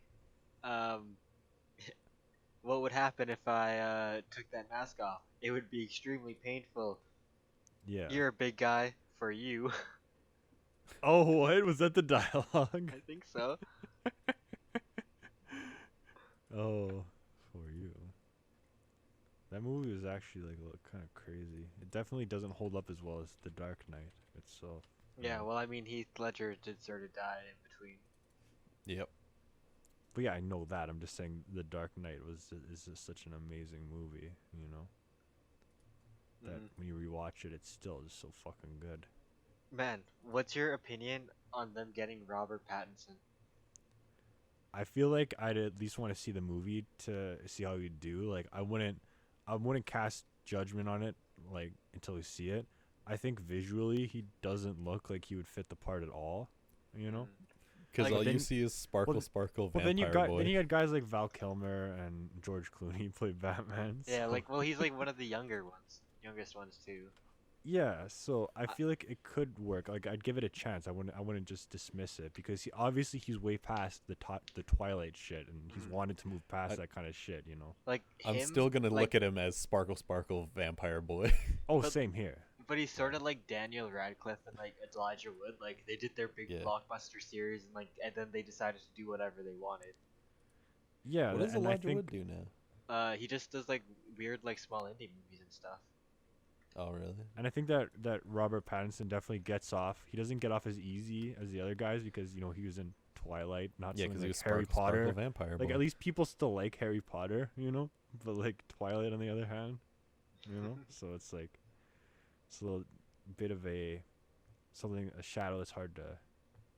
what would happen if I took that mask off? It would be extremely painful. Yeah. You're a big guy. For you. Oh, what was that? The dialogue? I think so. Oh, for you. That movie was actually like kind of crazy. It definitely doesn't hold up as well as The Dark Knight itself. Yeah, well, I mean, Heath Ledger did sort of die in between. yep. But yeah, I know that. I'm just saying The Dark Knight is just such an amazing movie, that Mhm. when you rewatch it, it's still just so fucking good. Man, what's your opinion on them getting Robert Pattinson? I feel like I'd at least want to see the movie to see how he'd do. Like I wouldn't cast judgment on it like until we see it. I think visually he doesn't look like he would fit the part at all. Mm. Because Like, all you then- see is sparkle, well, sparkle, Well, vampire boy. then you had guys like Val Kilmer and George Clooney play Batman. Yeah, so- like, well, he's like one of the youngest ones too. yeah. So I feel like it could work. Like I'd give it a chance. I wouldn't just dismiss it because he's way past the Twilight shit, and he's Mhm. wanted to move past I- that kind of shit. Like I'm him, still gonna like, look at him as sparkle, sparkle, vampire boy. Oh, But- same here. But he's sort of like Daniel Radcliffe and like Elijah Wood. Like they did their big Yeah. blockbuster series, and then they decided to do whatever they wanted. Yeah. What does and I Elijah think Wood do now? He just does like weird like small indie movies and stuff. Oh, really? And I think that Robert Pattinson definitely gets off. He doesn't get off as easy as the other guys because he was in Twilight, not Yeah, something because he like was Harry Potter. Sparkle Vampire Like Boy. at least people still like Harry Potter, but like Twilight on the other hand, so it's like it's a little bit of a shadow that's hard to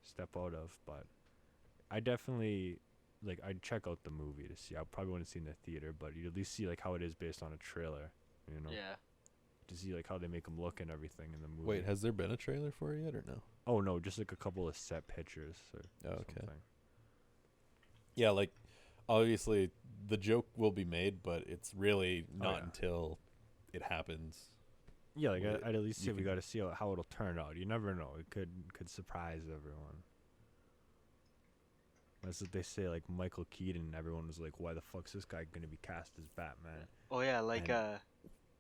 step out of. But I definitely I'd check out the movie to see. I probably wouldn't see it in the theater, but you'd at least see like how it is based on a trailer, Yeah. to see like how they make them look and everything in the movie. Wait, has there been a trailer for it yet or no? Oh no, just like a couple of set pictures or Oh, okay. something. Yeah, like obviously the joke will be made, but it's really not yeah. until it happens. Yeah, like Well, I'd at least you say we can- got to see how it'll turn out. You never know; it could surprise everyone. That's what they say. Like Michael Keaton, everyone was like, "Why the fuck's this guy gonna be cast as Batman?" Oh yeah, like And-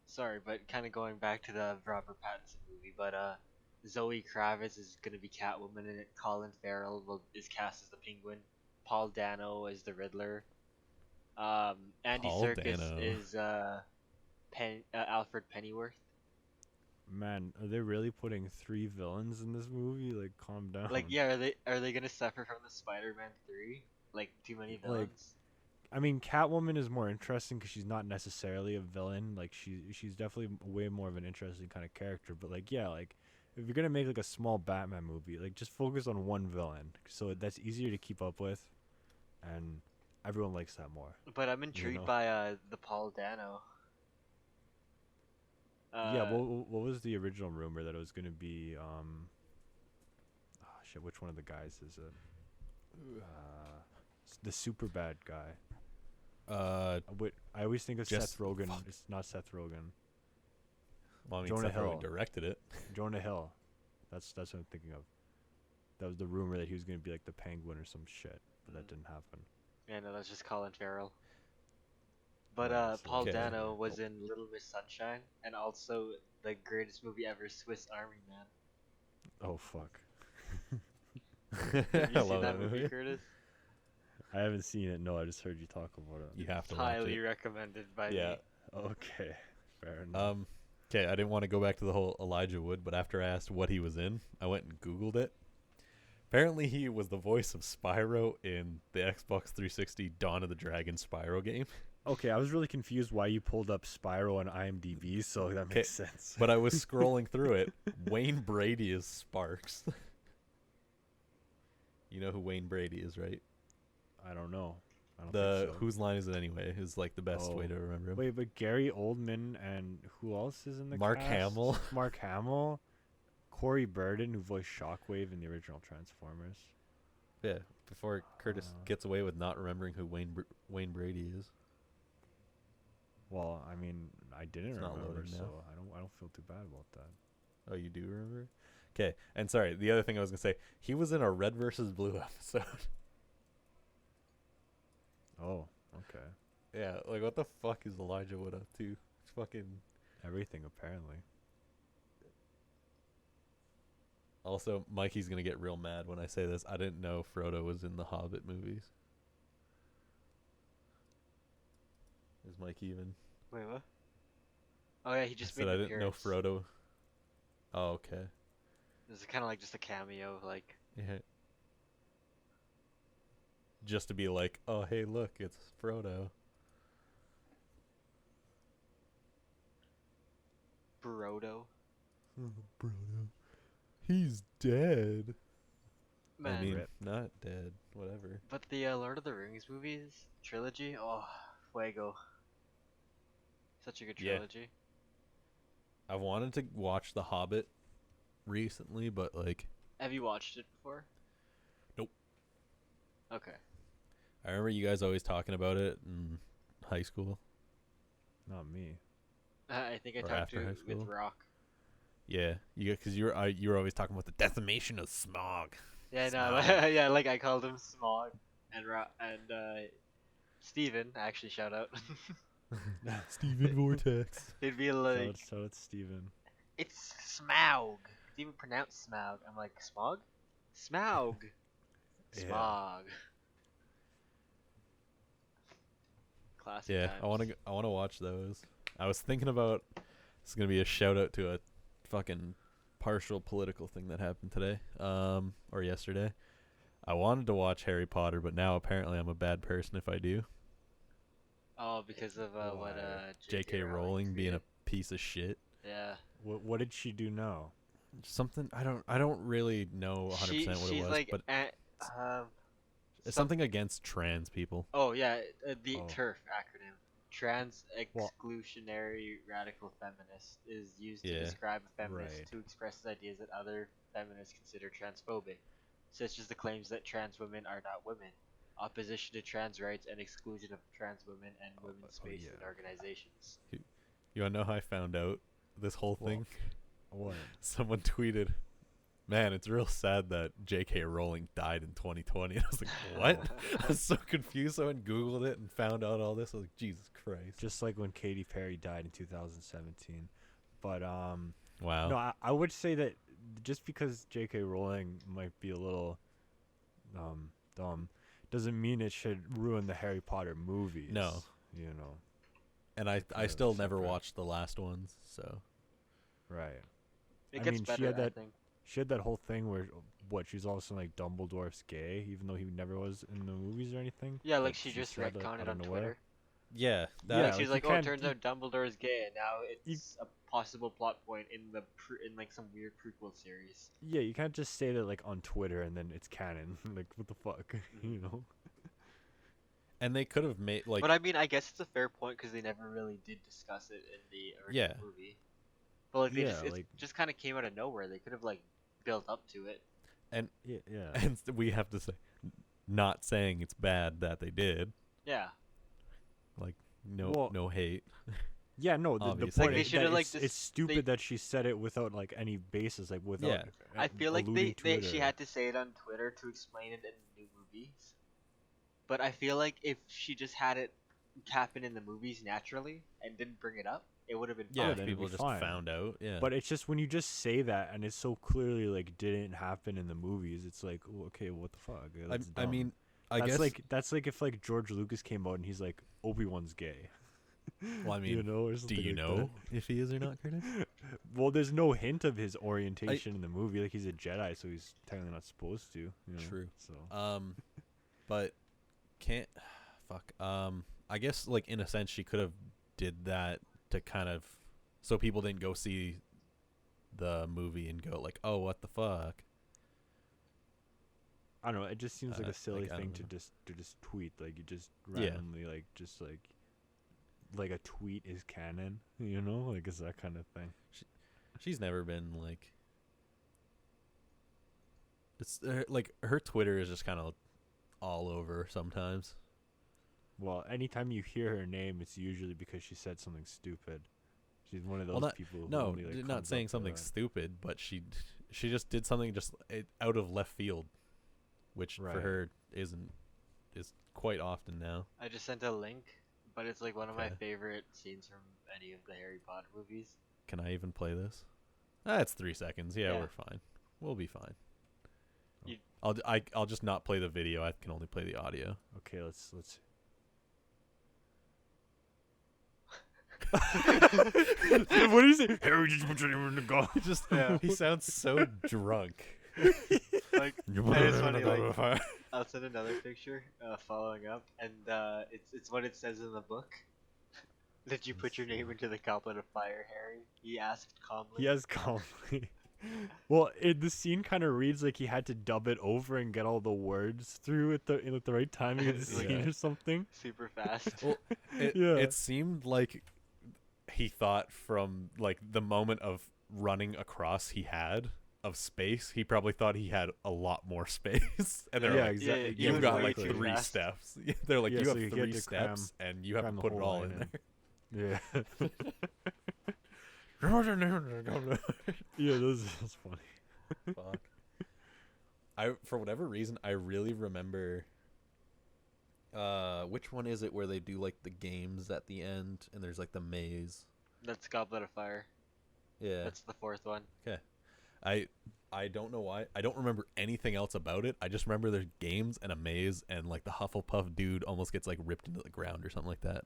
sorry, but kind of going back to the Robert Pattinson movie, but Zoe Kravitz is gonna be Catwoman in it. Colin Farrell is cast as the Penguin. Paul Dano is the Riddler. Andy Paul Serkis Dano. is Alfred Pennyworth. Man, are they really putting 3 villains in this movie? Like, calm down. Like, yeah, are they gonna suffer from the Spider-Man 3? Like, too many villains? I mean, Catwoman is more interesting because she's not necessarily a villain. Like, she's definitely way more of an interesting kind of character. But like, yeah, like if you're gonna make like a small Batman movie, like just focus on one villain, so that's easier to keep up with, and everyone likes that more. But I'm intrigued know. by the Paul Dano. Yeah, what was the original rumor that it was gonna be? Shit, which one of the guys is it? The super bad guy. I always think of Just- Seth Rogen. fuck. It's not Seth Rogen. Well, I mean, Jonah Seth Rogen Hill. directed it. Jonah Hill. That's what I'm thinking of. That was the rumor that he was gonna be like the Penguin or some shit, but that didn't happen. Yeah, no, that's just Colin Farrell. But Yeah, so- Paul Okay. Dano was in Little Miss Sunshine, and also the greatest movie ever, Swiss Army Man. Oh fuck. Have I you seen love that movie, Curtis? I haven't seen it. No, I just heard you talk about it. You have to watch Highly it. recommended by Yeah. me. Okay, fair enough. Okay, I didn't want to go back to the whole Elijah Wood, but after I asked what he was in, I went and Googled it. Apparently, he was the voice of Spyro in the Xbox 360 Dawn of the Dragon Spyro game. Okay, I was really confused why you pulled up Spyro on IMDb, so that makes sense. But I was scrolling through it. Wayne Brady is Sparks. You know who Wayne Brady is, right? I don't know. I don't The think so. Whose Line Is It Anyway is like the best way Oh. to remember him. Wait, but Gary Oldman and who else is in the Mark cast? Hamill. Mark Hamill, Corey Burden, who voiced Shockwave in the original Transformers. Yeah, before Curtis gets away with not remembering who Wayne Brady is. Well, I mean, I didn't It's not remember, loading now. so I don't feel too bad about that. Oh, you do remember? Okay, and sorry, the other thing I was gonna say, he was in a Red versus Blue episode. Oh, okay. Yeah, like what the fuck is Elijah Wood up to? It's fucking. Everything apparently. Also, Mikey's gonna get real mad when I say this. I didn't know Frodo was in the Hobbit movies. Is Mikey even? Wait, what? Oh yeah, he just I said made I an didn't know appearance. Frodo. Oh, okay. This is kind of like just a cameo, like. Yeah. Just to be like, oh hey, look, it's Frodo. Brodo. Frodo. He's dead. Man, I mean, Rip. not dead. Whatever. but the Lord of the Rings movies trilogy, oh, fuego. Such a good Yeah. trilogy. I've wanted to watch The Hobbit recently, but like, Have you watched it before? Nope. Okay. I remember you guys always talking about it in high school. Not me. I think I Or talked after to high with school? Rock. Yeah, because you were always talking about the decimation of smog. Yeah, no, Smog. yeah, like I called him Smog and Steven, actually shout out. Steven Vortex. They'd be So like, it's Steven. it's Smaug. It's even pronounced Smaug. I'm like, Smog? Smaug. Yeah. Smog. Classic Yeah, times. I want to watch those. I was thinking about This is gonna be a shout out to a fucking partial political thing that happened today, or yesterday. I wanted to watch Harry Potter, but now apparently I'm a bad person if I do. Oh, because of what Why? J.K. Rowling being a piece of shit. Yeah. What did she do now? Something I don't really know 100% what She's it was, like but it's some- something against trans people. Oh yeah, the Oh. TERF acronym. Trans Well- exclusionary radical feminist is used to Yeah. describe a feminist Right. who expresses ideas that other feminists consider transphobic, such as the claims that trans women are not women, opposition to trans rights, and exclusion of trans women and women's space in yeah. organizations. You wanna know how I found out this whole Well, thing? What? Someone tweeted, "Man, it's real sad that J.K. Rowling died in 2020." And I was like, "What?" I was so confused. So I went and Googled it and found out all this. I was like, "Jesus Christ!" Just like when Katy Perry died in 2017. But Wow. no, I would say that just because J.K. Rowling might be a little dumb doesn't mean it should ruin the Harry Potter movies. No. You know. And I Yeah, still never separate. watched the last ones. So Right. It I gets mean, she better, had I that- think. She had that whole thing where she's all of a sudden like Dumbledore's gay, even though he never was in the movies or anything. Yeah, like But she just said that retconned out it of on nowhere. Twitter. yeah, that Yeah, Like she's like, like, you oh, it can't- turns you- out Dumbledore is gay, and now You- it's a possible plot point in the in like some weird prequel series. Yeah, you can't just say that like on Twitter and then it's canon. Like what the fuck, you know? and they could have made like But I mean, I guess it's a fair point because they never really did discuss it in the original Yeah. movie. But like, they Yeah, it like- just kind of came out of nowhere. They could have like built up to it. Yeah, yeah. and we have to say, not saying it's bad that they did. Yeah, Well, No hate. Yeah, no. The Obviously. point Like, they is shoulda, that like, it's just- stupid they- that she said it without like any basis, like without. Yeah. I feel like alluding to it she or- had to say it on Twitter to explain it in the new movies. But I feel like if she just had it happen in the movies naturally and didn't bring it up, it would have been Yeah, fine. if then it'd people be just fine. found out. Yeah, But it's just when you just say that and it so clearly like didn't happen in the movies, it's like well, okay, what the fuck? That's I dumb. mean, I that's guess that's like if like George Lucas came out and he's like Obi-Wan's gay. Well, I mean, you know, or do something you like know if he is or not, Curtis? that. Well, there's no hint of his orientation in the movie. Like he's a Jedi, so he's technically not supposed to. You know? True. So But can't fuck. I guess like in a sense she could have did that to kind of so people didn't go see the movie and go like, oh, what the fuck. I don't know. It just seems like a silly like, I thing don't to know. just tweet. Like you just Yeah. randomly like a tweet is canon. You know, like it's that kind of thing. She's never been like. It's like her Twitter is just kind of all over sometimes. Well, anytime you hear her name, it's usually because she said something stupid. She's one of those Well, not- people. Who No, only, like, not comes saying up to something that. stupid, but she just did something just out of left field, which for Right. her is quite often now. I just sent a link, but it's like one of my Okay. favorite scenes from any of the Harry Potter movies. Can I even play this? It's 3 seconds. Yeah, Yeah. we're fine. We'll be fine. You- I'll just not play the video. I can only play the audio. Okay, let's. What do you say? Harry just put your name in the go. Just Yeah. he sounds so drunk. Like, and it's funny, like, I'll send another picture following up, and it's what it says in the book. Did you put your name into the goblet of fire, Harry? He asked calmly. He has calmly. Well, the scene kind of reads like he had to dub it over and get all the words through at the right timing of the Yeah. scene or something. Super fast. Well, Yeah. It seemed like he thought from like the moment of running across he had of space, he probably thought he had a lot more space. And they're Yeah, like, exactly. he you've was got way like too 3 fast. steps. They're like, Yeah, you so have you get 3 to steps and you have cram to the put it whole all line in in. there. Yeah. Yeah, that's funny. Fuck. For whatever reason, I really remember. Which one is it where they do like the games at the end and there's like the maze? That's Goblet of Fire. Yeah. That's the fourth one. I don't know why. I don't remember anything else about it. I just remember there's games and a maze and like the Hufflepuff dude almost gets like ripped into the ground or something like that.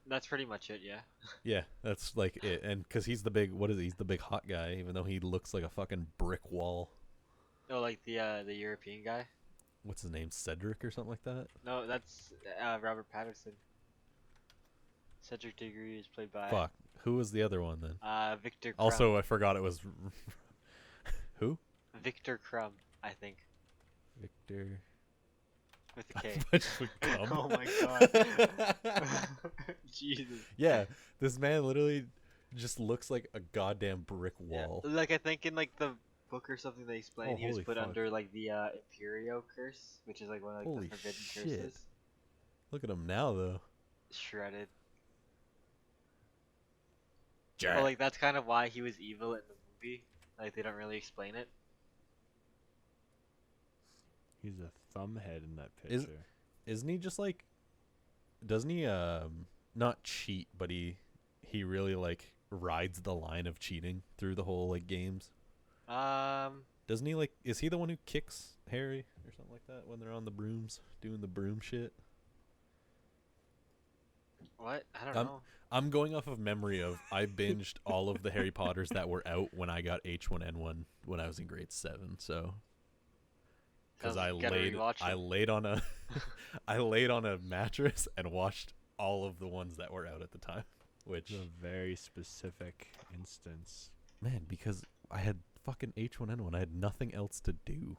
That's pretty much it. Yeah. Yeah, that's like it. And because he's the big, what is he? He's the big hot guy, even though he looks like a fucking brick wall. Oh, like the European guy. What's his name? Cedric or something like that? No, that's Robert Patterson. Cedric Diggory is played by Fuck. Who was the other one then? Victor. Crumb. Also, I forgot it was. Who? Victor Crumb, I think, Victor. with a K. Oh Oh my god. Jesus. Yeah, this man literally just looks like a goddamn brick Yeah. wall. Like I think in like the book or something they explained Oh, he was holy put fuck. under like the Imperio curse, which is like one of like, Holy the forbidden shit. curses. Look at him now, though. Shredded. Jack. Well, like that's kind of why he was evil in the movie. Like they don't really explain it. He's a thumbhead in that Is- picture. Isn't he just like? Doesn't he not cheat, but he really like rides the line of cheating through the whole like games? Doesn't he like? Is he the one who kicks Harry or something like that when they're on the brooms doing the broom shit? What? I don't Um, know. I'm going off of memory of I binged all of the Harry Potters that were out when I got H1N1 when I was in grade 7. So because Sounds like you gotta rewatch I them. laid on a I laid on a mattress and watched all of the ones that were out at the time. Which It's a very specific instance. man, because I had fucking H1N1, I had nothing else to do.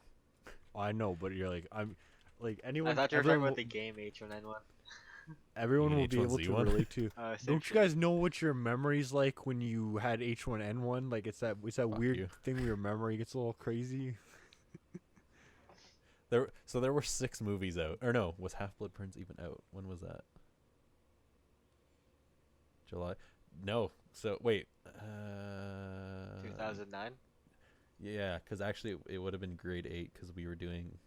I know, but you're like I'm like anyone. I thought you were talking everyone about the will- game H1N1. Everyone You will mean be able to H1Z1? relate to. Same Don't you shit. guys know what your memory's like when you had H1N1? Like it's that Fuck weird you. thing where your memory gets a little crazy. There were 6 movies out. Or no, was Half-Blood Prince even out? When was that? July? No. So wait. 2009. Yeah, because actually it would have been grade 8 because we were doing.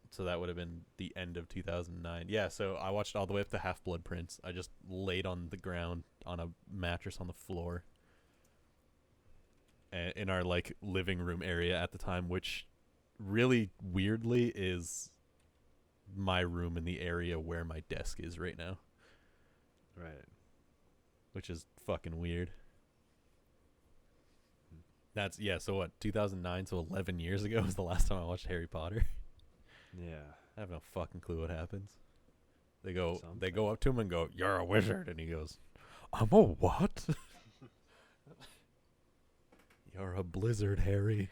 So that would have been the end of 2009. Yeah, so I watched all the way up to Half-Blood Prince. I just laid on the ground on a mattress on the floor in our like living room area at the time, which really weirdly is my room in the area where my desk is right now, Right. which is fucking weird. That's so what, 2009, so 11 years ago was the last time I watched Harry Potter. Yeah. I have no fucking clue what happens. They go Something. up to him and go, "You're a wizard," and he goes, "I'm a what?" "You're a blizzard, Harry."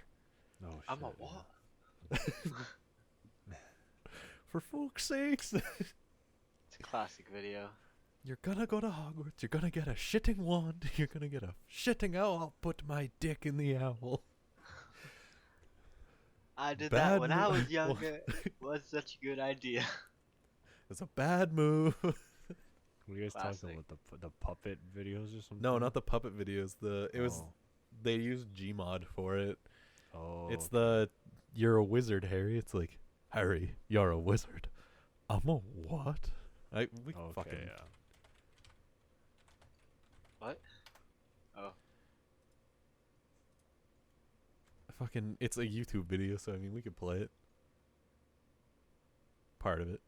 Oh, I'm a shit, yeah. what? For fuck's sakes. It's a classic video. You're gonna go to Hogwarts. You're gonna get a shitting wand. You're gonna get a shitting owl. I'll put my dick in the owl. I did Bad that when I mo- was younger. Was such a good idea. It's a bad move. What are you guys talking Classic. about? The puppet videos or something? No, not the puppet videos. Oh. They used Gmod for it. Oh. It's the "You're a wizard, Harry." It's like, "Harry, you're a wizard." I'm a what? We okay. fucking Yeah. What? Oh. fucking. It's a YouTube video, so I mean, we could play it. Part of it.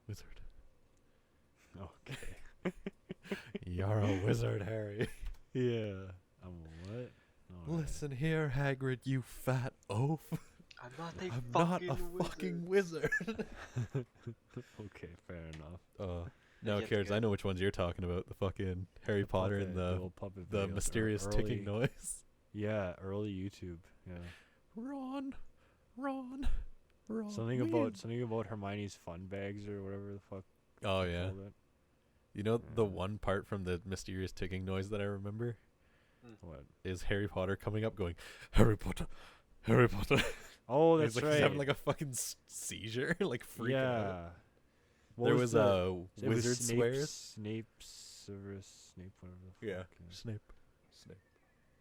Wizard. Okay. You're a wizard, Harry. Yeah. What? Alright. Listen here, Hagrid, you fat oaf. I'm not a I'm fucking not a wizard. fucking wizard. Okay, fair enough. No, gets Carrots, I good. know which ones you're talking about. The fucking Harry The Potter puppet- and the old puppet the videos, mysterious ticking early- noise. Yeah, early YouTube. Yeah. Ron. Something Weasley. about Hermione's fun bags or whatever the fuck. Oh they yeah. called it. You know the Yeah. one part from the mysterious ticking noise that I remember What? is Harry Potter coming up going, "Harry Potter, Harry Potter." Oh, And that's he's right. He's having like a fucking seizure, like freaking out. yeah. What There was the- a it was wizard Snape, swears. Snape, Severus Snape, whatever the Yeah. fuck. Snape.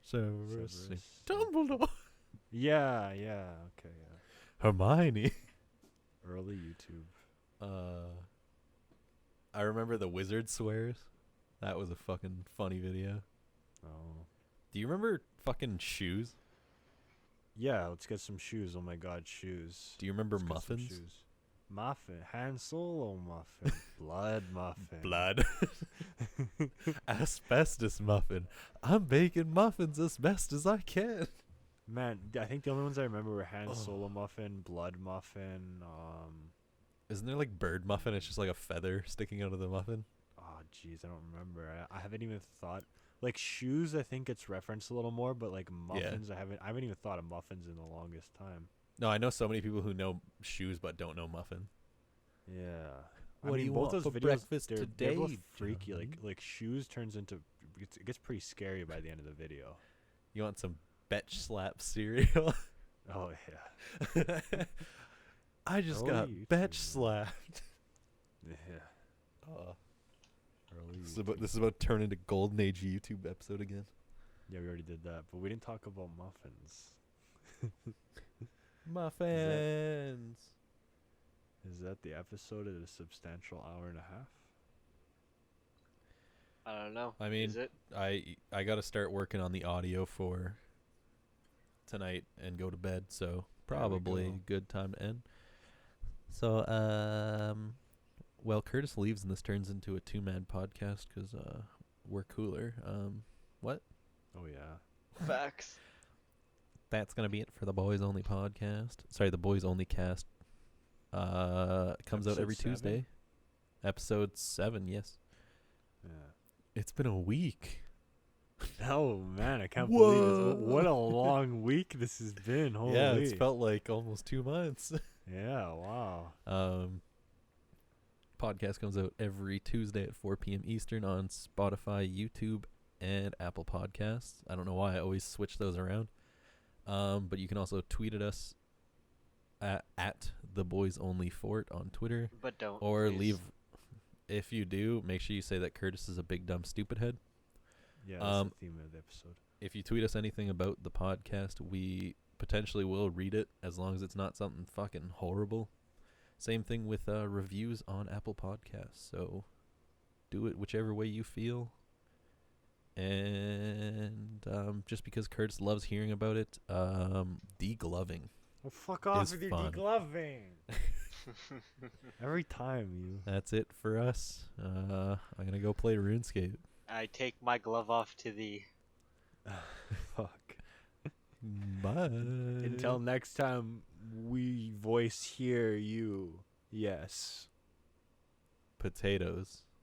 Severus Snape. Severus. Dumbledore. Yeah, yeah, okay, yeah. Hermione. Early YouTube. I remember the wizard swears. That was a fucking funny video. Oh. Do you remember fucking shoes? Yeah, let's get some shoes. Oh my god, shoes. Do you remember Let's get some muffins? shoes. Muffin. Han Solo muffin. Blood muffin. Blood. Asbestos muffin. I'm baking muffins as best as I can. Man, I think the only ones I remember were Han Oh. Solo muffin, blood muffin, Isn't there like bird muffin? It's just like a feather sticking out of the muffin. oh jeez, I don't remember. I haven't even thought like shoes, I think it's referenced a little more, but like muffins, I haven't even thought of muffins in the longest time. No, I know so many people who know shoes but don't know muffin. Yeah. What do you both want those for videos, breakfast they're both today, freaky. Johnny? Like shoes turns into it gets pretty scary by the end of the video. You want some Betch Slap cereal? Oh yeah. I just Early got YouTube, Betch man. slapped. Yeah. Oh, Early this is about YouTube. this is about to turn into Golden Age YouTube episode again. Yeah, we already did that, but we didn't talk about muffins. Muffins. Is that the episode at a substantial hour and a half? I don't know. I mean, is it? I got to start working on the audio for tonight and go to bed, so There we probably go. good time to end. So well, Curtis leaves and this turns into a two-man podcast cuz we're cooler. What? Oh yeah. Facts. That's going to be it for the Boys Only podcast. Sorry, the Boys Only cast comes out Episode every 7? Tuesday. Episode 7, yes. Yeah. It's been a week. Oh man, I can't believe it. What a Whoa. long week this has been. Holy. Yeah, it's felt like almost 2 months. Yeah, wow. Podcast comes out every Tuesday at 4 p.m. Eastern on Spotify, YouTube, and Apple Podcasts. I don't know why I always switch those around. But you can also tweet at us at the Boys Only Fort on Twitter, But don't. or please. leave. If you do, make sure you say that Curtis is a big dumb stupid head. Yeah, that's Um, the theme of the episode. If you tweet us anything about the podcast, we potentially will read it as long as it's not something fucking horrible. Same thing with reviews on Apple Podcasts. So do it whichever way you feel. And just because Curtis loves hearing about it, degloving. Oh, fuck off is with your fun. degloving. Every time you. That's it for us. I'm going to go play RuneScape. I take my glove off to the. Fuck. Bye. Until next time, we voice hear you. Yes. Potatoes.